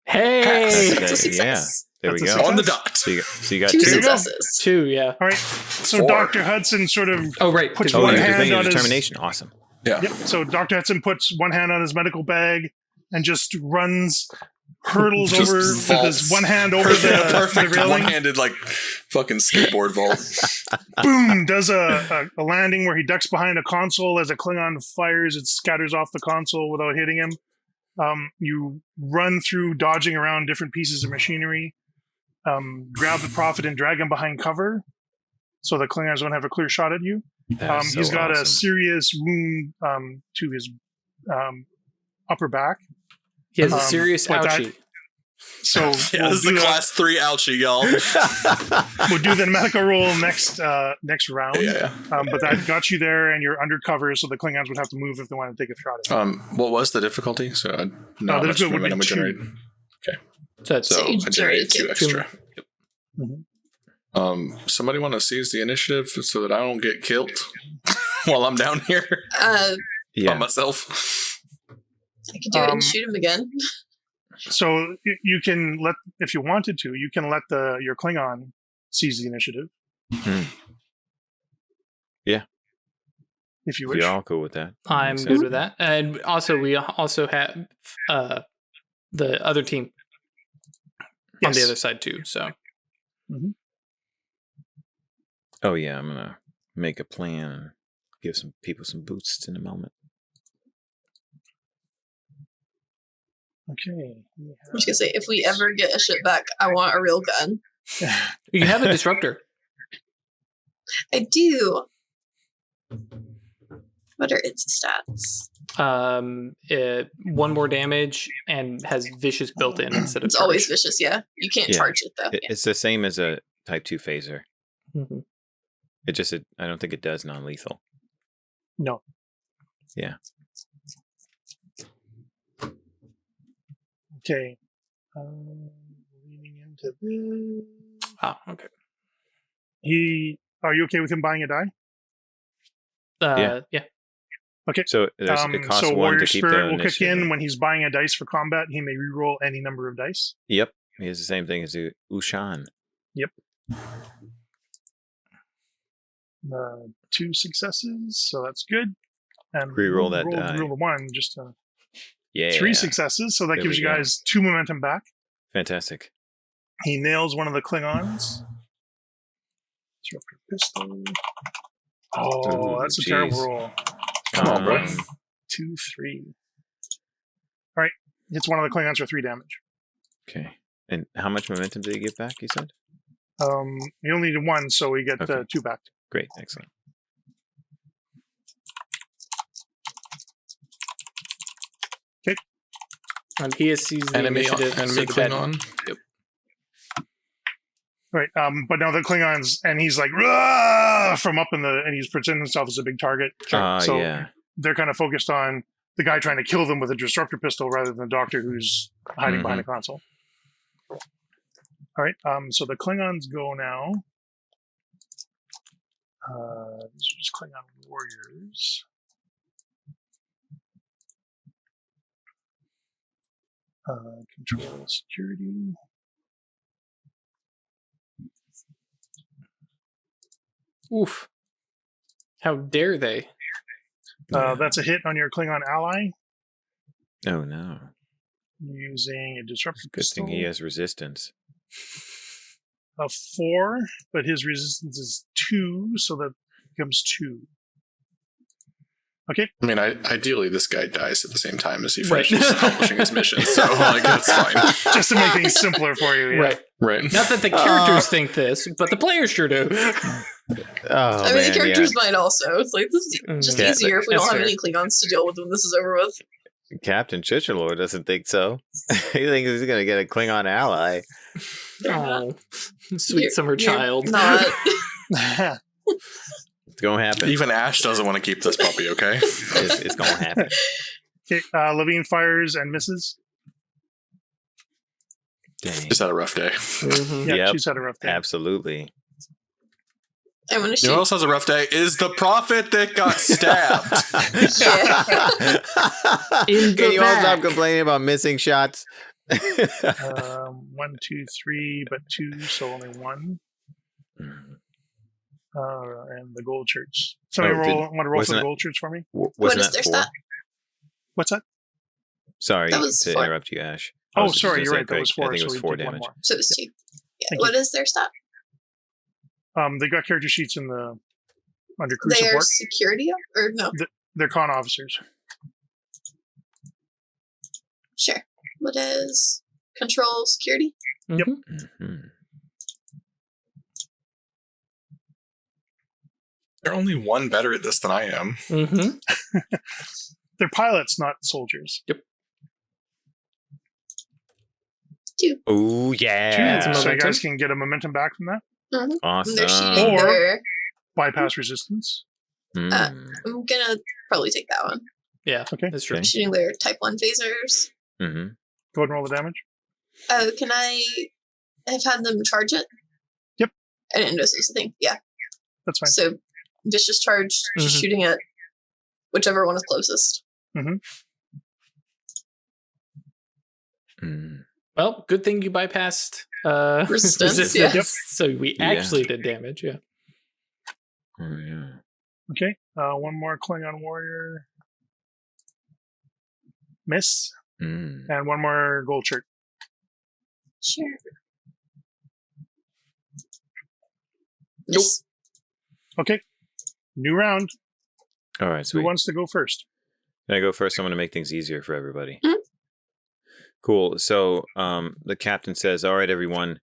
Hey, That's That's a Yeah. success. There we That's a go. On the Success. dot. So you got 2 There you go. successes. 2, yeah. All right. So 4. Dr. Hudson sort of Oh right, Puts Oh, one you're hand defending your on his- determination. Awesome. Yeah. Yep. So Dr. Hudson puts one hand on his medical bag and just hurdles Just over with vaults. his one hand over Perfect the railing. one-handed like fucking skateboard vault. Boom! Does a landing where he ducks behind a console as a Klingon fires. It scatters off the console without hitting him. You run through, dodging around different pieces of machinery. Grab the prophet and drag him behind cover, so the Klingons don't have a clear shot at you. That's He's so got a awesome. serious wound to his upper back. He has a Um, serious but that- ouchie. So Yeah, we'll, this is a do class 3 ouchie, y'all. we'll do the medical roll next round. Yeah. But that got you there, and you're undercover, so the Klingons would have to move if they want to take a shot at you. What was the difficulty? So I know how the much difficulty would momentum we be 2. generated. So that's So you I generated generated 2 extra. Mhm. Somebody want to seize the initiative so that I don't get killed while I'm down here by Yeah. myself. I could do it and shoot him again. So you can let, if you wanted to, you can let your Klingon seize the initiative. Hmm. Yeah. If you If wish. you're all cool with that. I'm Makes good sense. with that. And also, we also have the other team. on the Yes. other side too. So Oh yeah, I'm gonna make a plan and give some people some boosts in a moment. Okay. I'm just gonna say, if we ever get a ship back, I want a real gun. you have a disruptor. I do. What are its stats? 1 more damage and has vicious built in instead of It's always charge. vicious, yeah. You can't Yeah. charge it, though. It's the same as a Type 2 phaser. Mhm. I don't think it does non-lethal. No. Yeah. Okay. Leaning into this. Okay. Are you okay with him buying a die? Yeah. So it costs so 1 Warrior to keep Spirit the will kick initiative. in when he's buying a dice for combat. He may reroll any number of dice. Yep. He has the same thing as the Ushan. Yep. 2 successes, so that's good. And Reroll that die. Roll the 1, just Yeah. 3 successes, so that There gives we you go. guys 2 momentum back. Fantastic. He nails one of the Klingons. Disruptor pistol. Oh, Ooh, that's a geez. terrible roll. Come on, boy. 1, 2, 3. All right, hits one of the Klingons for 3 damage. Okay. And how much momentum did he get back, you said? He only did 1, so we get Okay. 2 back. Great. Excellent. And he has seized the Enemy initiative. so the bad- Klingon. Right, but now the Klingons, and he's like, "Rah!" from up in the, and he's pretending himself as a big target. So Yeah. they're kind of focused on the guy trying to kill them with a disruptor pistol rather than the doctor who's hiding behind a console. All right, so the Klingons go now. These are just Klingon warriors. Control security. Oof. How dare they? That's a hit on your Klingon ally Oh, no. using a disruptor Good pistol. thing he has resistance. A 4, but his resistance is 2, so that becomes 2. Okay. I mean, ideally, this guy dies at the same time as he Right. finishes accomplishing his mission, so like that's fine. Just to make things simpler for you. Yeah. Right. Right. Not that the characters think this, but the players sure do. Oh, I mean, the characters might also. It's like, this is just Yeah, easier if we that's don't have fair. any Klingons to deal with when this is over with. Captain Chichalor doesn't think so. He thinks he's going to get a Klingon ally. Oh, sweet summer You're child. Not. It's going to happen. Even Ash doesn't want to keep this puppy, okay? It's going to happen. Okay, Levine fires and misses. Dang. Just had a rough day. Mhm. Yeah, Yep. she's had a rough day. Absolutely. I'm gonna You know shoot. who else has a rough day? Is the prophet that got stabbed. In the Can you all stop back. complaining about missing shots? 1, 2, 3, but 2, so only 1. And the gold shirts. Somebody want to roll for wasn't the it- gold shirts for me? What Wasn't is that their 4? stat? What's that? Sorry That was to 4. interrupt you, Ash. I Oh, was just sorry, gonna you're say, right. That was Greg, 4. I think so it was we 4 take one damage. more. So it's 2. Yeah. Thank What you. is their stat? They got character sheets in the under crew They are support. security or no? They're con officers. Sure. What is control security? Yep. Mhm. Mhm. They're only one better at this than I am. Mhm. They're pilots, not soldiers. 2. Oh, Two, yeah. Some so you momentum. guys can get a momentum back from that. And Awesome. they're shooting Or- their. Bypass resistance. Mm. I'm gonna probably take that one. Yeah, Okay. that's true. Okay. Shooting their type 1 phasers. Mhm. Go ahead and roll the damage. Oh, can I have had them charge it? Yep. I didn't know this was a thing. Yeah. That's fine. So vicious charge, just Mhm. shooting at whichever one is closest. Mm. Well, good thing you bypassed Resistance, yeah. Yep. So we Yeah. actually did damage. Yeah. Oh, yeah. Okay. One more Klingon warrior. Miss. Mm. And one more gold shirt. Sure. Nope. Okay. New round. All right, Who sweet. wants to go first? Can I go first? I'm going to make things easier for everybody. Mhm. Cool. So the captain says, all right, everyone,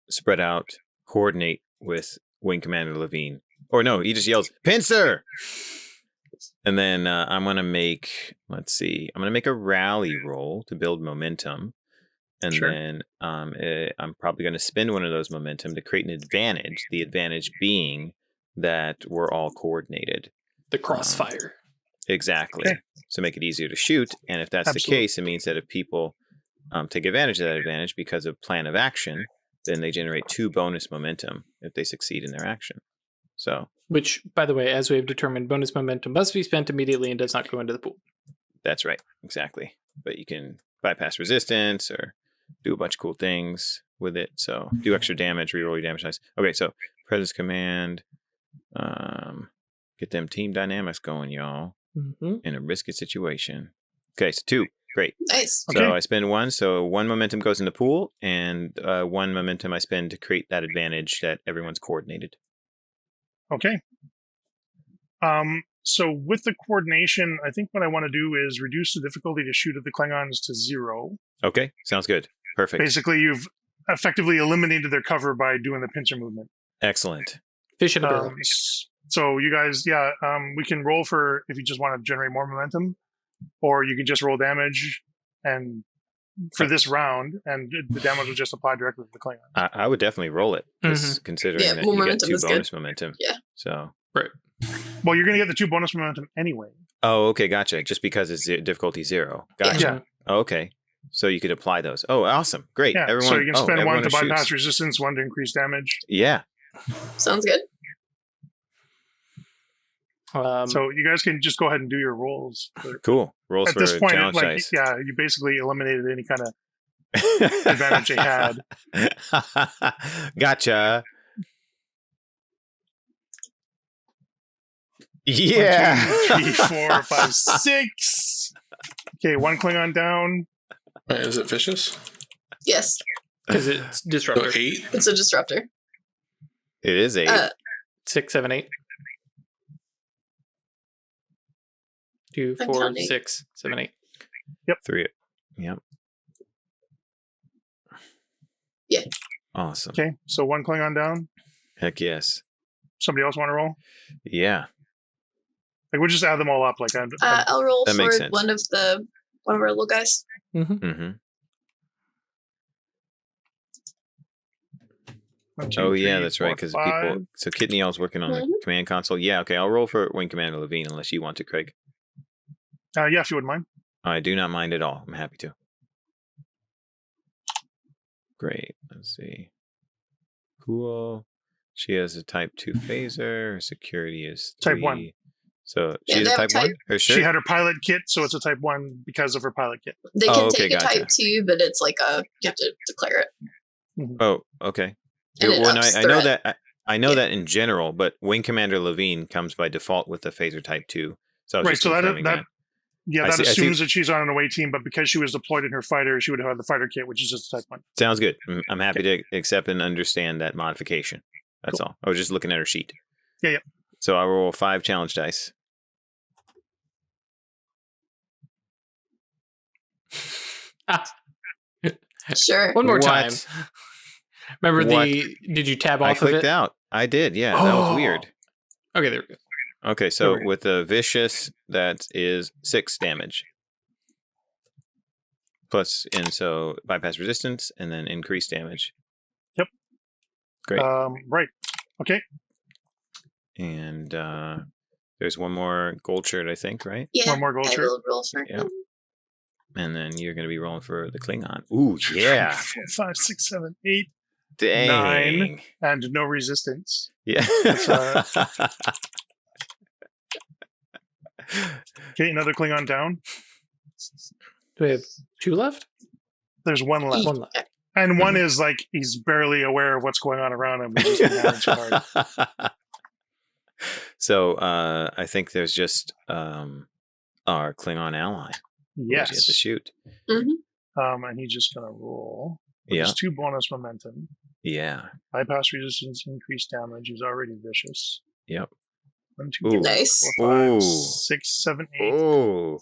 spread out, coordinate with Wing Commander Levine. Or no, he just yells, Pincer! And then I'm going to make, let's see, I'm going to make a rally roll to build momentum. And Sure. then I'm probably going to spend one of those momentum to create an advantage. The advantage being that we're all coordinated. The crossfire. Exactly. Okay. So make it easier to shoot. And if that's Absolutely. the case, it means that if people take advantage of that advantage because of plan of action, then they generate 2 bonus momentum if they succeed in their action. So Which, by the way, as we have determined, bonus momentum must be spent immediately and does not go into the pool. that's right. Exactly. But you can bypass resistance or do a bunch of cool things with it. So do extra damage, reroll your damage dice. Okay, so presence command. Get them team dynamics going, y'all. Mm-hmm. In a risky situation. Okay, so 2. Great. Nice. Okay. So I spend 1. So 1 momentum goes in the pool, and 1 momentum I spend to create that advantage that everyone's coordinated. Okay. So with the coordination, I think what I want to do is reduce the difficulty to shoot at the Klingons to 0. Okay, sounds good. Perfect. Basically, you've effectively eliminated their cover by doing the pincer movement. Excellent. Fish in a barrel. So you guys, we can roll for if you just want to generate more momentum, or you can just roll damage and for this round, and the damage will just apply directly to the Klingon. I would definitely roll it, considering Yeah, that more you get momentum 2 is good. bonus momentum. Yeah. So. Right. Well, you're going to get the 2 bonus momentum anyway. Oh, okay, gotcha. Just because it's difficulty 0. Gotcha. Yeah. Oh, okay. So you could apply those. Oh, awesome. Great. Yeah. Everyone, So you can spend 1 everyone to who bypass shoots. resistance, 1 to increase damage. Yeah. Sounds good. So you guys can just go ahead and do your rolls. Cool. Rolls At for this point, challenge like, dice. you basically eliminated any kind of advantage they had. Gotcha. Yeah. 1, 2, 3, 4, 5, 6. Okay, 1 Klingon down. Wait, is it vicious? Yes. Because it's So disruptor. 8? It's a disruptor. It is 8. 6, 7, 8. 2, I'm 4, counting. 6, 7, 8. 3. Yep. Yeah. Awesome. Okay, so 1 Klingon down. Heck yes. Somebody else want to roll? Yeah. Like, we'll just add them all up. Like, I'll roll That for makes sense. one of our little guys. Mm-hmm. Mm-hmm. 1, 2, Oh, yeah, 3, that's 4, right. Because 5. people. So Kitnial's working on the command console. Yeah, okay. I'll roll for Wing Commander Levine unless you want to, Craig. Yeah, if you wouldn't mind. I do not mind at all. I'm happy to. Great. Let's see. Cool. She has a Type 2 phaser. Her security is 3. Type 1. So Yeah, she's they a have Type 1? Her shirt? She had her pilot kit, so it's a Type 1 because of her pilot kit. They can Oh, okay, take a gotcha. type 2, but it's like you have to declare it. Oh, okay. And it Well, no, ups I the know threat. that. I know that in general, but Wing Commander Levine comes by default with the phaser Type 2. So I was Right, just so confirming that I that see- I see- assumes that she's on an away team, but because she was deployed in her fighter, she would have had the fighter kit, which is just a Type 1. Sounds good. I'm happy to accept and understand that modification. That's all. I was just looking at her sheet. Yeah. So I roll 5 challenge dice. Sure. One more What? time. Remember What? did you tab I off of clicked it? out. I did. Yeah, that was weird. Okay, there we go. Okay, so There we go. with the vicious, that is 6 damage. Plus, and so bypass resistance and then increased damage. Yep. Great. Right. Okay. And there's one more gold shirt, I think, right? Yeah. One more gold I shirt. will roll for Yeah. him. And then you're going to be rolling for the Klingon. Ooh, yeah. 4, 5, 6, 7, 8, Dang. and no resistance. Yeah. Okay, another Klingon down. Do we have 2 left? There's 1 left. 1 left. And one is like he's barely aware of what's going on around him. He's just managed hard. So I think there's just our Klingon ally. who you have to Yes. shoot. Mm-hmm. And he's just gonna roll. Yeah. There's 2 bonus momentum. Yeah. Bypass resistance, increased damage. He's already vicious. Yep. 1, 2, Ooh. 3, Nice. 4, 5, Ooh. 6, 7, 8. Oh.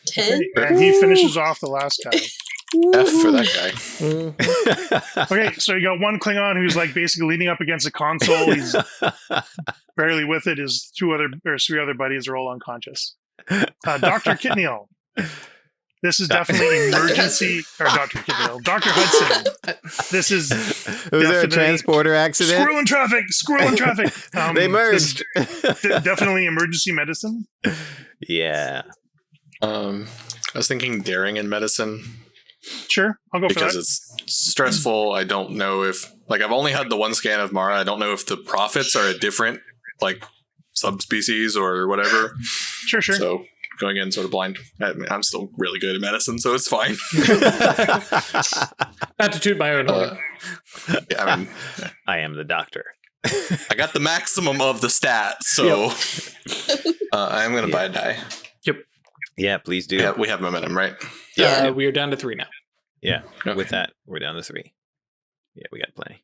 10. Okay, and he finishes off the last guy. F for that guy. Mhm. Okay, so you got one Klingon who's like basically leaning up against a console. He's barely with it. His 3 other buddies are all unconscious. Dr. Kitnial. This is definitely emergency. Or Dr. Kitnial. Dr. Hudson. This is Was there a definitely- transporter accident? squirrel in traffic. Squirrel in traffic. They this merged. is definitely emergency medicine. Yeah. I was thinking daring in medicine Sure, I'll go for because that. it's stressful. I don't know if I've only had the one scan of Mara. I don't know if the prophets are a different subspecies or whatever. Sure. So going in sort of blind. I'm still really good at medicine, so it's fine. Not to toot my own horn. Yeah, I mean, I am the doctor. I got the maximum of the stats, so I'm going to buy a die. Yeah, please do. Yeah, we have momentum, right? We are down to 3 now. Yeah. Okay. With that, we're down to 3. Yeah, we got plenty.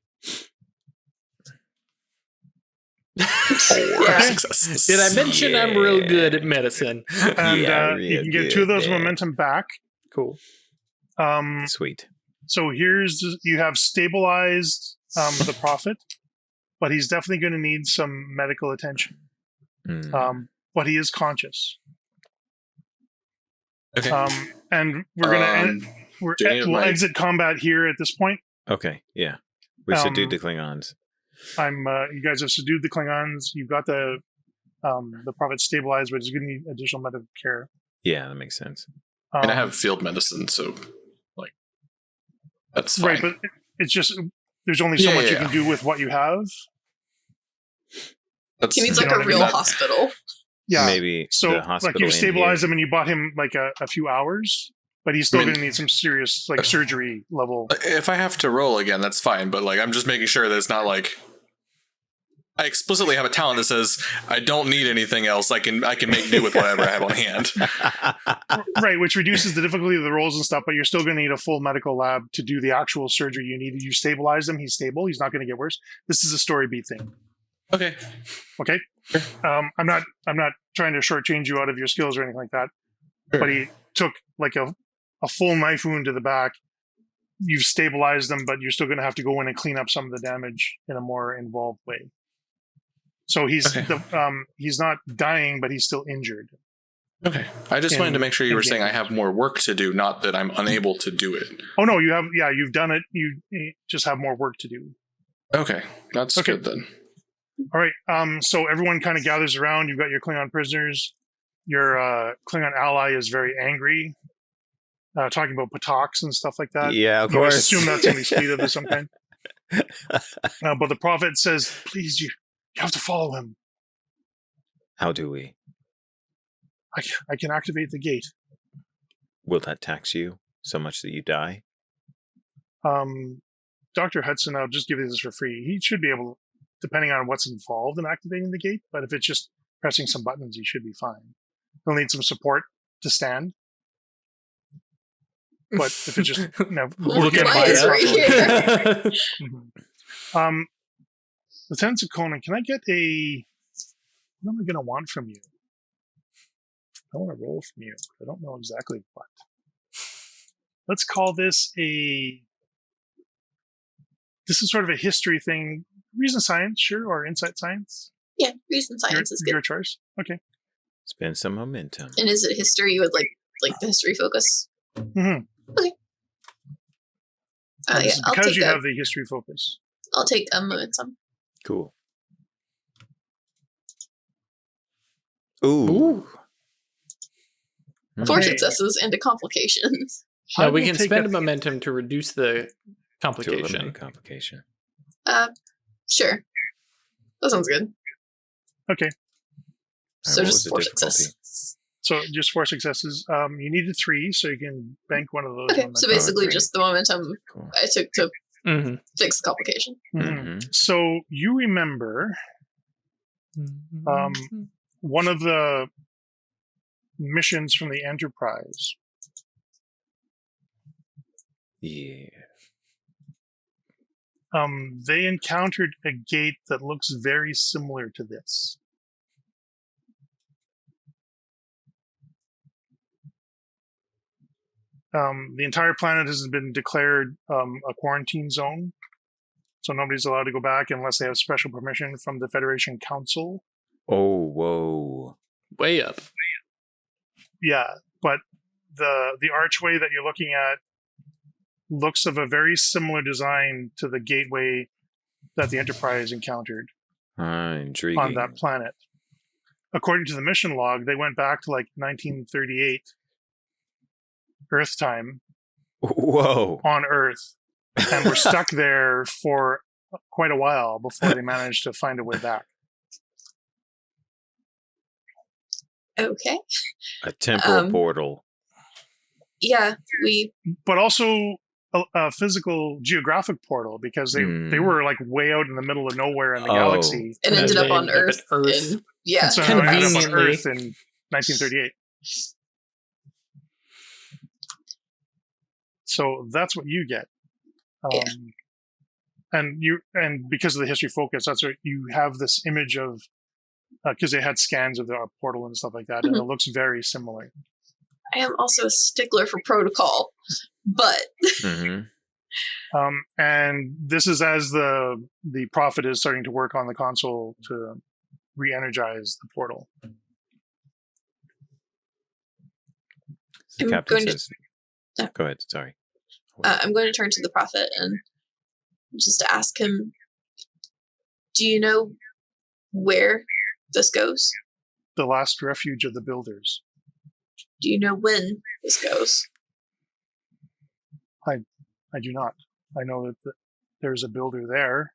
4 Yeah. successes. Did I mention I'm real good at medicine? And Yeah, you can real get 2 of good, those yeah. momentum back. Cool. Sweet. So you have stabilized the prophet, but he's definitely going to need some medical attention. Mm. But he is conscious. Okay. And we're gonna do any of we'll my- exit combat here at this point. Okay, yeah. We subdued the Klingons. You guys have subdued the Klingons. You've got the prophet stabilized, but he's going to need additional medical care. Yeah, that makes sense. And I have field medicine, so that's fine. right, but it's just there's only so much you Yeah. can do with what you have. That's, He needs You like know a what I mean? real hospital. Yeah. Maybe So the hospital like you've in stabilized here. him and you bought him like a few hours, but he's still I mean- going to need some serious surgery level. if I have to roll again, that's fine. But I'm just making sure that it's not I explicitly have a talent that says I don't need anything else. I can make do with whatever I have on hand. Right, which reduces the difficulty of the rolls and stuff, but you're still going to need a full medical lab to do the actual surgery you need. You stabilize him, he's stable, he's not going to get worse. This is a story beat thing. Okay. Okay? I'm not trying to shortchange you out of your skills or anything like that. Sure. But he took a full knife wound to the back. You've stabilized them, but you're still going to have to go in and clean up some of the damage in a more involved way. So he's not dying, but he's still injured. Okay. I just wanted to make sure you were saying I in-game. have more work to do, not that I'm unable to do it. Oh no, you have. Yeah, you've done it. You just have more work to do. Okay. That's Okay. good then. All right. So everyone kind of gathers around. You've got your Klingon prisoners. Your Klingon ally is very angry, talking about Patox and stuff like that. Yeah, of You course. assume that's an expletive of some kind. But the prophet says, "Please, you have to follow him. How do we? I can activate the gate." Will that tax you so much that you die? Dr. Hudson, I'll just give you this for free. He should be able, depending on what's involved in activating the gate, but if it's just pressing some buttons, he should be fine. He'll need some support to stand. But if it's just, Look at Why my is right here? Mhm. Lieutenant Conan, can I get what am I going to want from you? I want to roll from you. I don't know exactly what. Let's call this this is sort of a history thing. Reason science, sure, or insight science. Yeah, reason science is good. Your choice. Okay. Spend some momentum. And is it history with like the history focus? Mm-hmm. Yeah, I'll because take you have the history focus. I'll take a momentum. Cool. Ooh. Ooh. 4 Okay. successes and a complication. Now I we will can take spend a- momentum to reduce the To complication. eliminate complication. Sure. That sounds good. Okay. So what was just the 4 difficulty? successes. So just 4 successes. You needed 3, so you can bank one of those. Okay, on so that. basically great. just the momentum Cool. I took to Mm-hmm. fix the complication. Mhm. So you remember one of the missions from the Enterprise. Yeah. They encountered a gate that looks very similar to this. The entire planet has been declared a quarantine zone, so nobody's allowed to go back unless they have special permission from the Federation Council. Oh, whoa. Way up. Yeah, but the archway that you're looking at looks of a very similar design to the gateway that the Enterprise encountered Intriguing. on that planet. According to the mission log, they went back to like 1938 Earth time Whoa. on Earth and were stuck there for quite a while before they managed to find a way back. Okay. A temporal portal. Yeah, we But also a physical geographic portal, because they were like way out in the middle of nowhere in the galaxy. and ended up on Ended up Earth. at Earth. And, yeah. And so now it ended up on Conveniently. Earth in 1938. So that's what you get. Yeah. And because of the history focus, that's what you have this image of, because they had scans of the portal and stuff like that, and it looks very similar. I am also a stickler for protocol, but And this is as the Prophet is starting to work on the console to re-energize the portal. The I'm captain going to- says, go ahead, sorry. I'm going to turn to the Prophet and just ask him, do you know where this goes? The last refuge of the builders. Do you know when this goes? I do not. I know that there's a builder there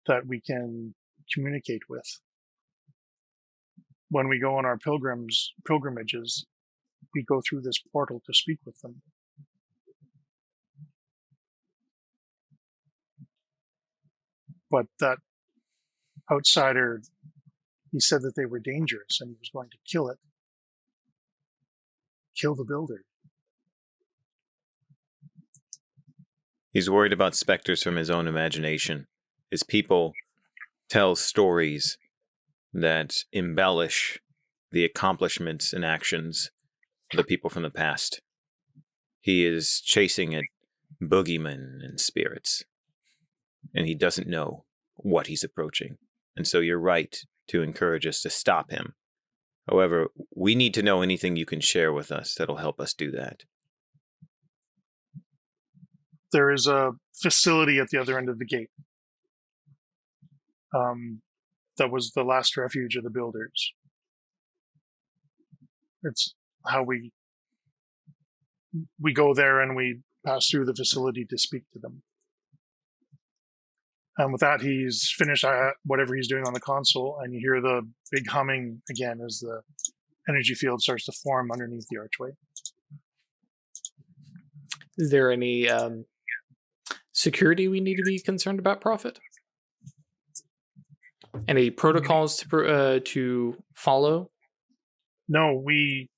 that we can communicate with. When we go on our pilgrimages, we go through this portal to speak with them. But that outsider, he said that they were dangerous and he was going to kill it. Kill the builder. He's worried about specters from his own imagination. His people tell stories that embellish the accomplishments and actions of the people from the past. He is chasing at boogeymen and spirits, and he doesn't know what he's approaching. And so you're right to encourage us to stop him. However, we need to know anything you can share with us that'll help us do that. There is a facility at the other end of the gate. That was the last refuge of the builders. It's how we go there and we pass through the facility to speak to them. And with that, he's finished whatever he's doing on the console, and you hear the big humming again as the energy field starts to form underneath the archway. Is there any security we need to be concerned about, Prophet? Any protocols to follow? No, we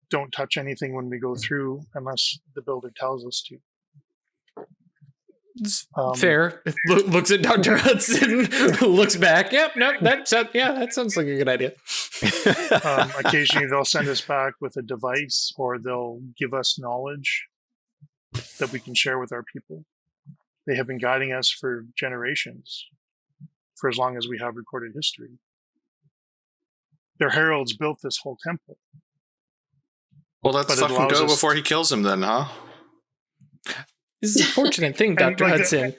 don't touch anything when we go through unless the builder tells us to. Fair. Looks at Dr. Hudson, looks back. Yep, nope, that sounds like a good idea. Occasionally they'll send us back with a device, or they'll give us knowledge that we can share with our people. They have been guiding us for generations, for as long as we have recorded history. Their heralds built this whole temple. Well, let's But it fucking allows go us- before he kills him then, huh? This is a fortunate thing, And, Dr. like, Hudson.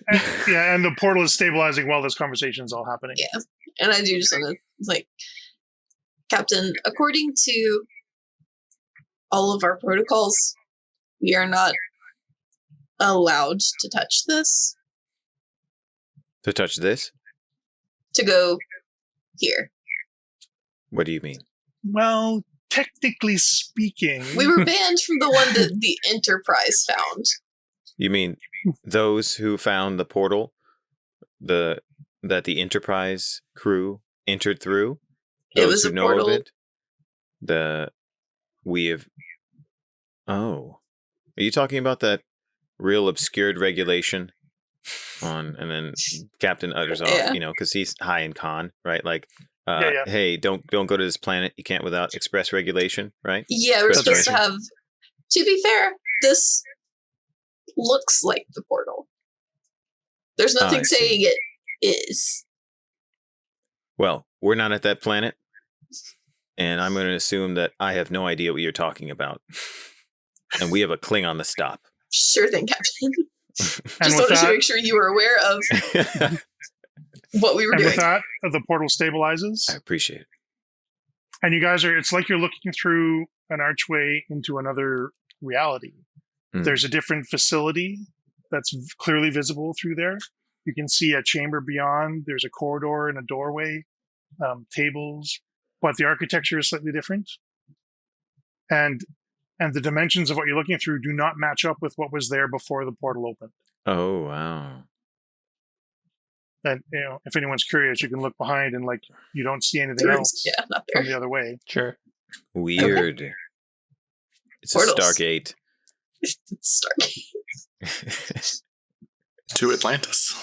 and the portal is stabilizing while this conversation is all happening. Yeah. And I do just want to, Captain, according to all of our protocols, we are not allowed to touch this, To touch this? to go here. What do you mean? Well, technically speaking, We were banned from the one that the Enterprise found. You mean those who found the portal that the Enterprise crew entered through? It Those was who a know portal. of it? We have... Oh. Are you talking about that real obscured regulation on, and then Captain utters off, Yeah. because he's high in con, right? Like, Yeah. hey, don't go to this planet. You can't without express regulation, right? Yeah, we're Express supposed to direction. have. To be fair, this looks like the portal. There's nothing I see. saying it is. Well, we're not at that planet, and I'm going to assume that I have no idea what you're talking about. And we have a Klingon to stop. Sure thing, Captain. And Just with wanted to that, make sure you were aware of what we were and doing. with that, the portal stabilizes, I appreciate it. and you guys are. It's like you're looking through an archway into another reality. Mm. There's a different facility that's clearly visible through there. You can see a chamber beyond. There's a corridor and a doorway, tables, but the architecture is slightly different. And the dimensions of what you're looking through do not match up with what was there before the portal opened. Oh, wow. And if anyone's curious, you can look behind and you don't see anything There's- else yeah, not from there. the other way. Sure. Weird. It's Portals. a Stargate. It's Stargate. To Atlantis.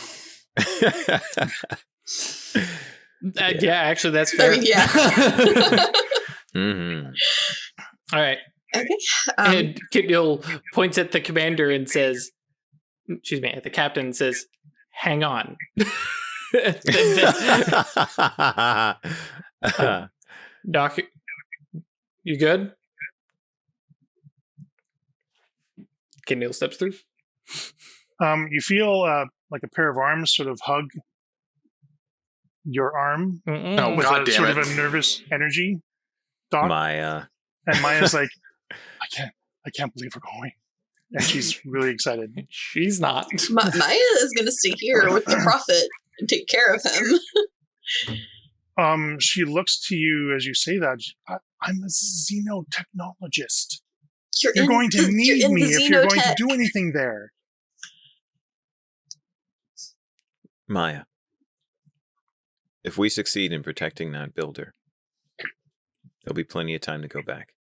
Yeah, actually, that's fair. I mean, yeah. Mm-hmm. All right. Okay. And Kitnial points at the commander and says, excuse me, at the captain and says, hang on. Doc, you good? Kitnial steps through. You feel like a pair of arms sort of hug your arm Mm-mm. Oh, with God a damn sort it. of a nervous energy. Doc, Maya. and Maya's like, I can't believe we're going. And she's really excited. She's not. Maya is going to stay here with the prophet and take care of him. She looks to you as you say that. I'm a xenotechnologist. You're going to need me if you're going to do anything there. Maya. If we succeed in protecting that builder, there'll be plenty of time to go back.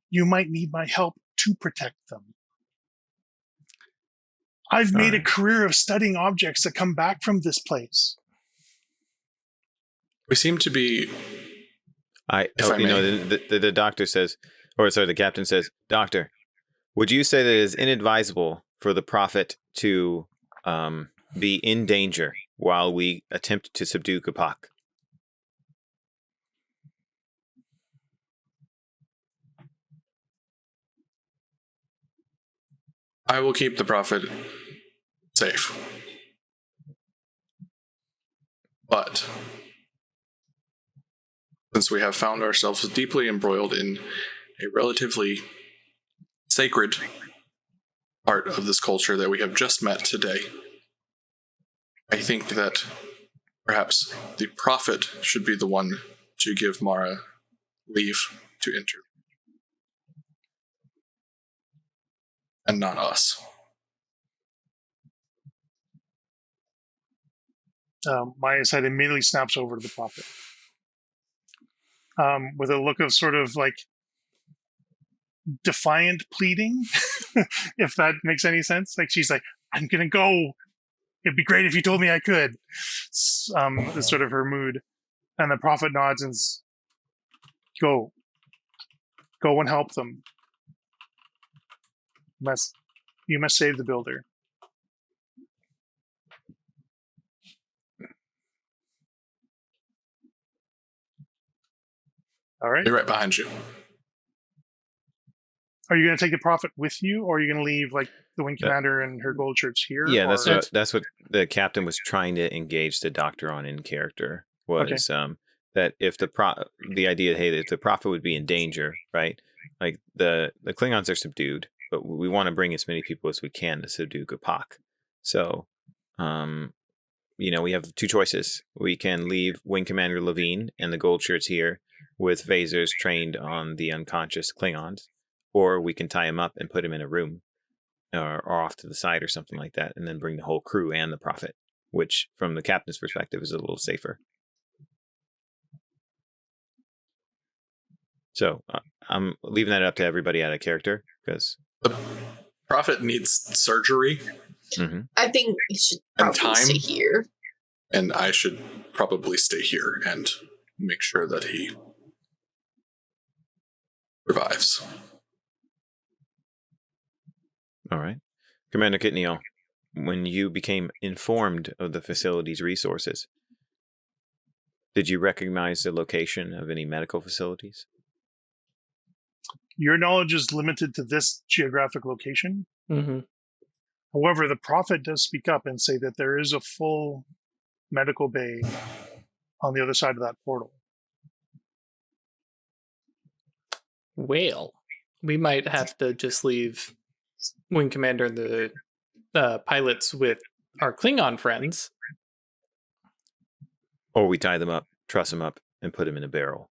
You might need my help to protect them. I've made a career of studying objects that come back from this place. We seem to be. The doctor says, the captain says, Doctor, would you say that it is inadvisable for the prophet to be in danger while we attempt to subdue Kapak? I will keep the prophet safe. But since we have found ourselves deeply embroiled in a relatively sacred part of this culture that we have just met today, I think that perhaps the prophet should be the one to give Mara leave to enter. And not us. Maya's head immediately snaps over to the prophet. With a look of sort of defiant pleading, if that makes any sense. She's like, I'm going to go. It'd be great if you told me I could. Is sort of her mood. And the prophet nods and says, go and help them. You must save the builder. All right. Be right behind you. Are you going to take the prophet with you, or are you going to leave the wing commander and her gold shirts here? Yeah, or? that's what the captain was trying to engage the doctor on in character was that if the idea, hey, if the prophet would be in danger, right? Like the Klingons are subdued, but we want to bring as many people as we can to subdue Kapak. So, we have two choices. We can leave Wing Commander Levine and the gold shirts here with phasers trained on the unconscious Klingons, or we can tie him up and put him in a room or off to the side or something like that, and then bring the whole crew and the prophet, which from the captain's perspective is a little safer. So I'm leaving that up to everybody out of character because The Prophet needs surgery, I think he should And probably time? stay here. and I should probably stay here and make sure that he survives. All right. Commander Kitnial, when you became informed of the facility's resources, did you recognize the location of any medical facilities? Your knowledge is limited to this geographic location. Mm-hmm. However, the prophet does speak up and say that there is a full medical bay on the other side of that portal. Well, we might have to just leave Wing Commander and the pilots with our Klingon friends. Or we tie them up, truss them up, and put them in a barrel.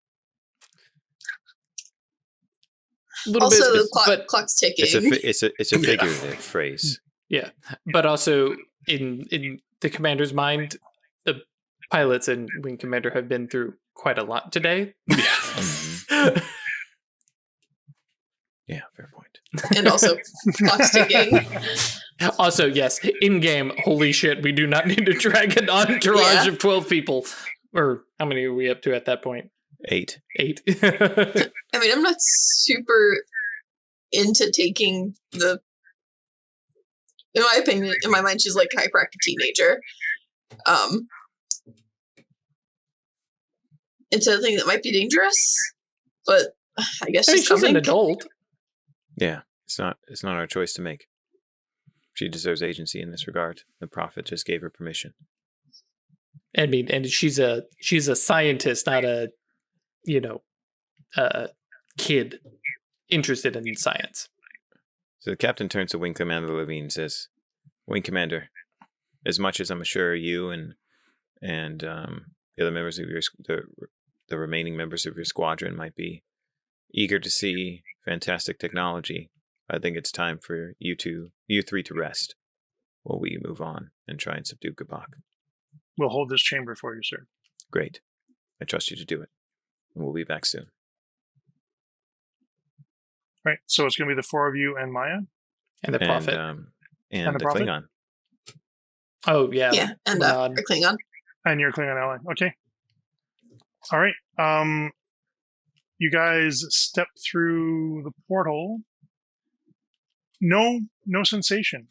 Also, the but clock's ticking. It's a figurative phrase. yeah, but also in the commander's mind, the pilots and Wing Commander have been through quite a lot today. Mhm. Yeah, fair point. And also, clock's ticking. Also, yes, in game, holy shit, we do not need to drag an entourage Yeah. of 12 people. Or how many are we up to at that point? 8. 8. I mean, I'm not super into taking the. In my opinion, in my mind, she's like hyperactive teenager. Into a thing that might be dangerous, but I guess she's She's coming. an adult. Yeah, it's not our choice to make. She deserves agency in this regard. The prophet just gave her permission. I mean, and she's a scientist, not a kid interested in science. So the captain turns to Wing Commander Levine and says, "Wing Commander, as much as I'm sure you and the other members of the remaining members of your squadron might be eager to see fantastic technology, I think it's time for you three to rest while we move on and try and subdue Kabak. We'll hold this chamber for you, sir. Great. I trust you to do it. And we'll be back soon." Right. So it's going to be the four of you and Maya. And the prophet. And the the prophet? Klingon. Oh, yeah. Yeah, and Nod. a Klingon. And your Klingon ally. Okay. All right. You guys step through the portal. No sensation.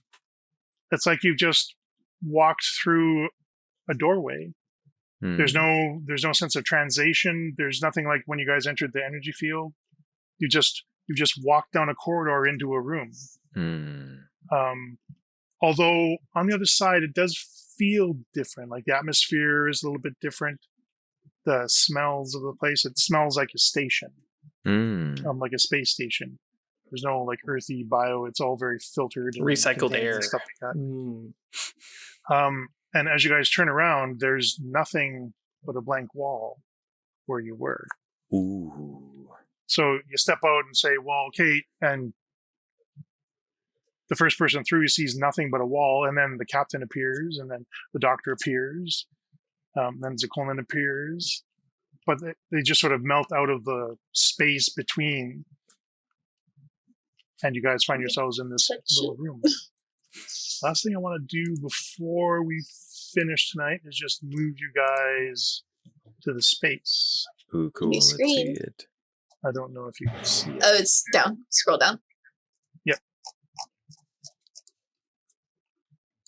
It's like you've just walked through a doorway. There's no sense of translation. There's nothing like when you guys entered the energy field. You've just walked down a corridor into a room. Although on the other side, it does feel different. Like the atmosphere is a little bit different. The smells of the place, it smells like a station, like a space station. There's no like earthy bio. It's all very filtered, and Recycled contained air. and stuff like that. Mm. And as you guys turn around, there's nothing but a blank wall where you were. Ooh. So you step out and say, "Well, okay," and the first person through sees nothing but a wall, and then the captain appears, and then the doctor appears, then Zakolin appears, but they just sort of melt out of the space between, and you guys find yourselves in this little room. Last thing I want to do before we finish tonight is just move you guys to the space. Ooh, cool. Let's see screen. it. I don't know if you can see it. Oh, it's down. Scroll down. Yep.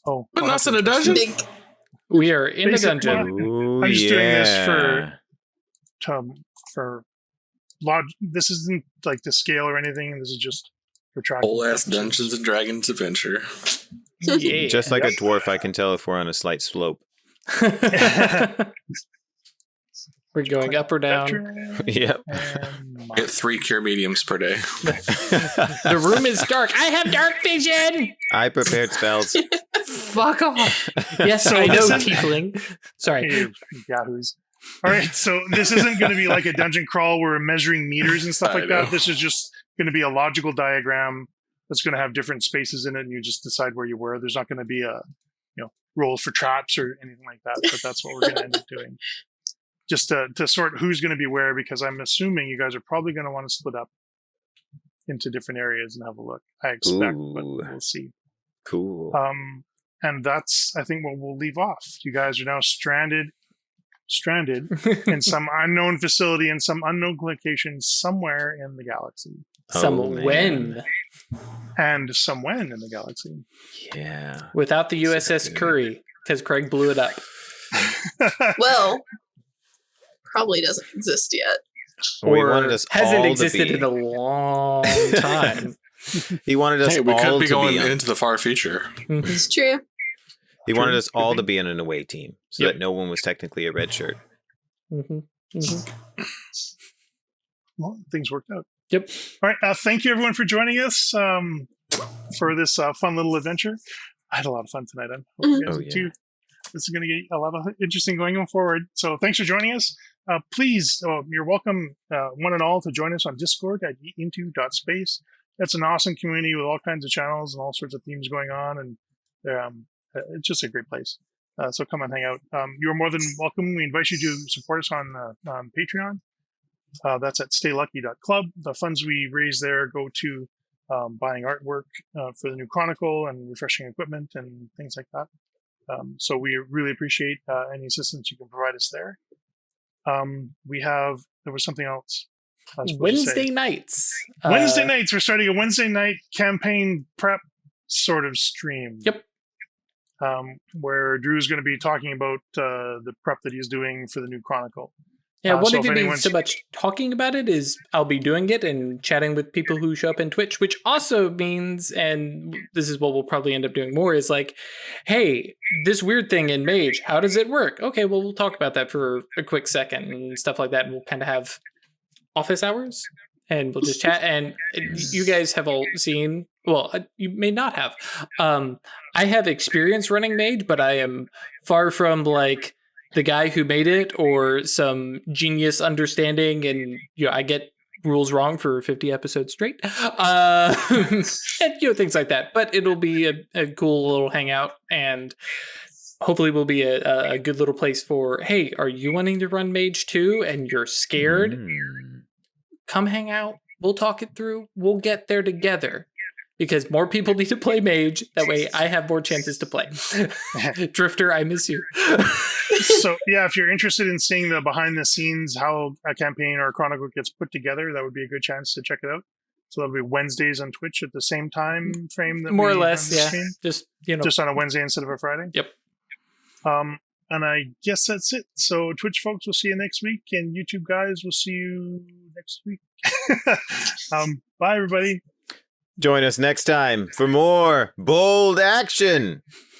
Oh, Putting I'll us have in to a dungeon? Big. We are in the Basic dungeon. Ooh, I'm just doing this yeah. for this isn't like to scale or anything. This is just for tracking. Whole ass purposes. Dungeons and Dragons adventure. Yeah. Just like a dwarf, I can tell if we're on a slight slope. We're going up or down. Veteran Yep. and Get 3 cure mediums per day. The room is dark. I have dark vision. I prepared spells. Fuck off. Yes, So I know, this is- tiefling. Sorry. You yahoos. All right, so this isn't going to be like a dungeon crawl where we're measuring meters and stuff I like that. know. This is just going to be a logical diagram that's going to have different spaces in it, and you just decide where you were. There's not going to be a roll for traps or anything like that, but that's what we're going to end up doing. Just to sort who's going to be where, because I'm assuming you guys are probably going to want to split up into different areas and have a look. I expect, but Ooh. we'll see. Cool. And that's, I think, what we'll leave off. You guys are now stranded in some unknown facility in some unknown location somewhere in the galaxy. When And some when in the galaxy. Yeah. without the This is USS good. Curry, because Craig blew it up. Well, probably doesn't exist yet. Well, he Or wanted us hasn't all to existed be- in a long time. He wanted us Hey, we all could be to going be on, into the far future. It's true. He wanted True, us all could to be. be in an away team, so Yep. that no one was technically a red shirt. Well, things worked out. Yep. All right. Thank you, everyone, for joining us for this fun little adventure. I had a lot of fun tonight. I hope you guys Oh, did yeah. too. This is going to get a lot of interesting going forward. So thanks for joining us. Please, you're welcome, one and all, to join us on Discord at into.space. That's an awesome community with all kinds of channels and all sorts of themes going on. And it's just a great place. So come and hang out. You're more than welcome. We invite you to support us on Patreon. That's at staylucky.club. The funds we raise there go to buying artwork for the new Chronicle and refreshing equipment and things like that. So we really appreciate any assistance you can provide us there. There was something else. I was supposed to say. Wednesday nights. Wednesday nights. We're starting a Wednesday night campaign prep sort of stream. Yep. Where Drew's going to be talking about the prep that he's doing for the new Chronicle. Yeah, so won't if even be anyone's- so much talking about it is I'll be doing it and chatting with people who show up in Twitch, which also means, and this is what we'll probably end up doing more, is like, hey, this weird thing in Mage, how does it work? Okay, well, we'll talk about that for a quick second and stuff like that. And we'll kind of have office hours and we'll just chat. And you guys have all seen, well, you may not have. I have experience running Mage, but I am far from like the guy who made it or some genius understanding, and I get rules wrong for 50 episodes straight, and things like that. But it'll be a cool little hangout, and hopefully will be a good little place for, hey, are you wanting to run Mage too and you're scared? Come hang out, we'll talk it through, we'll get there together. Because more people need to play Mage. That way I have more chances to play. Drifter, I miss you. So, yeah, if you're interested in seeing the behind the scenes, how a campaign or a Chronicle gets put together, that would be a good chance to check it out. So that'll be Wednesdays on Twitch at the same time frame that More or we less, run the yeah. stream. Just on a Wednesday instead of a Friday. Yep. And I guess that's it. So Twitch folks, we'll see you next week, and YouTube guys, we'll see you next week. Bye, everybody. Join us next time for more bold action.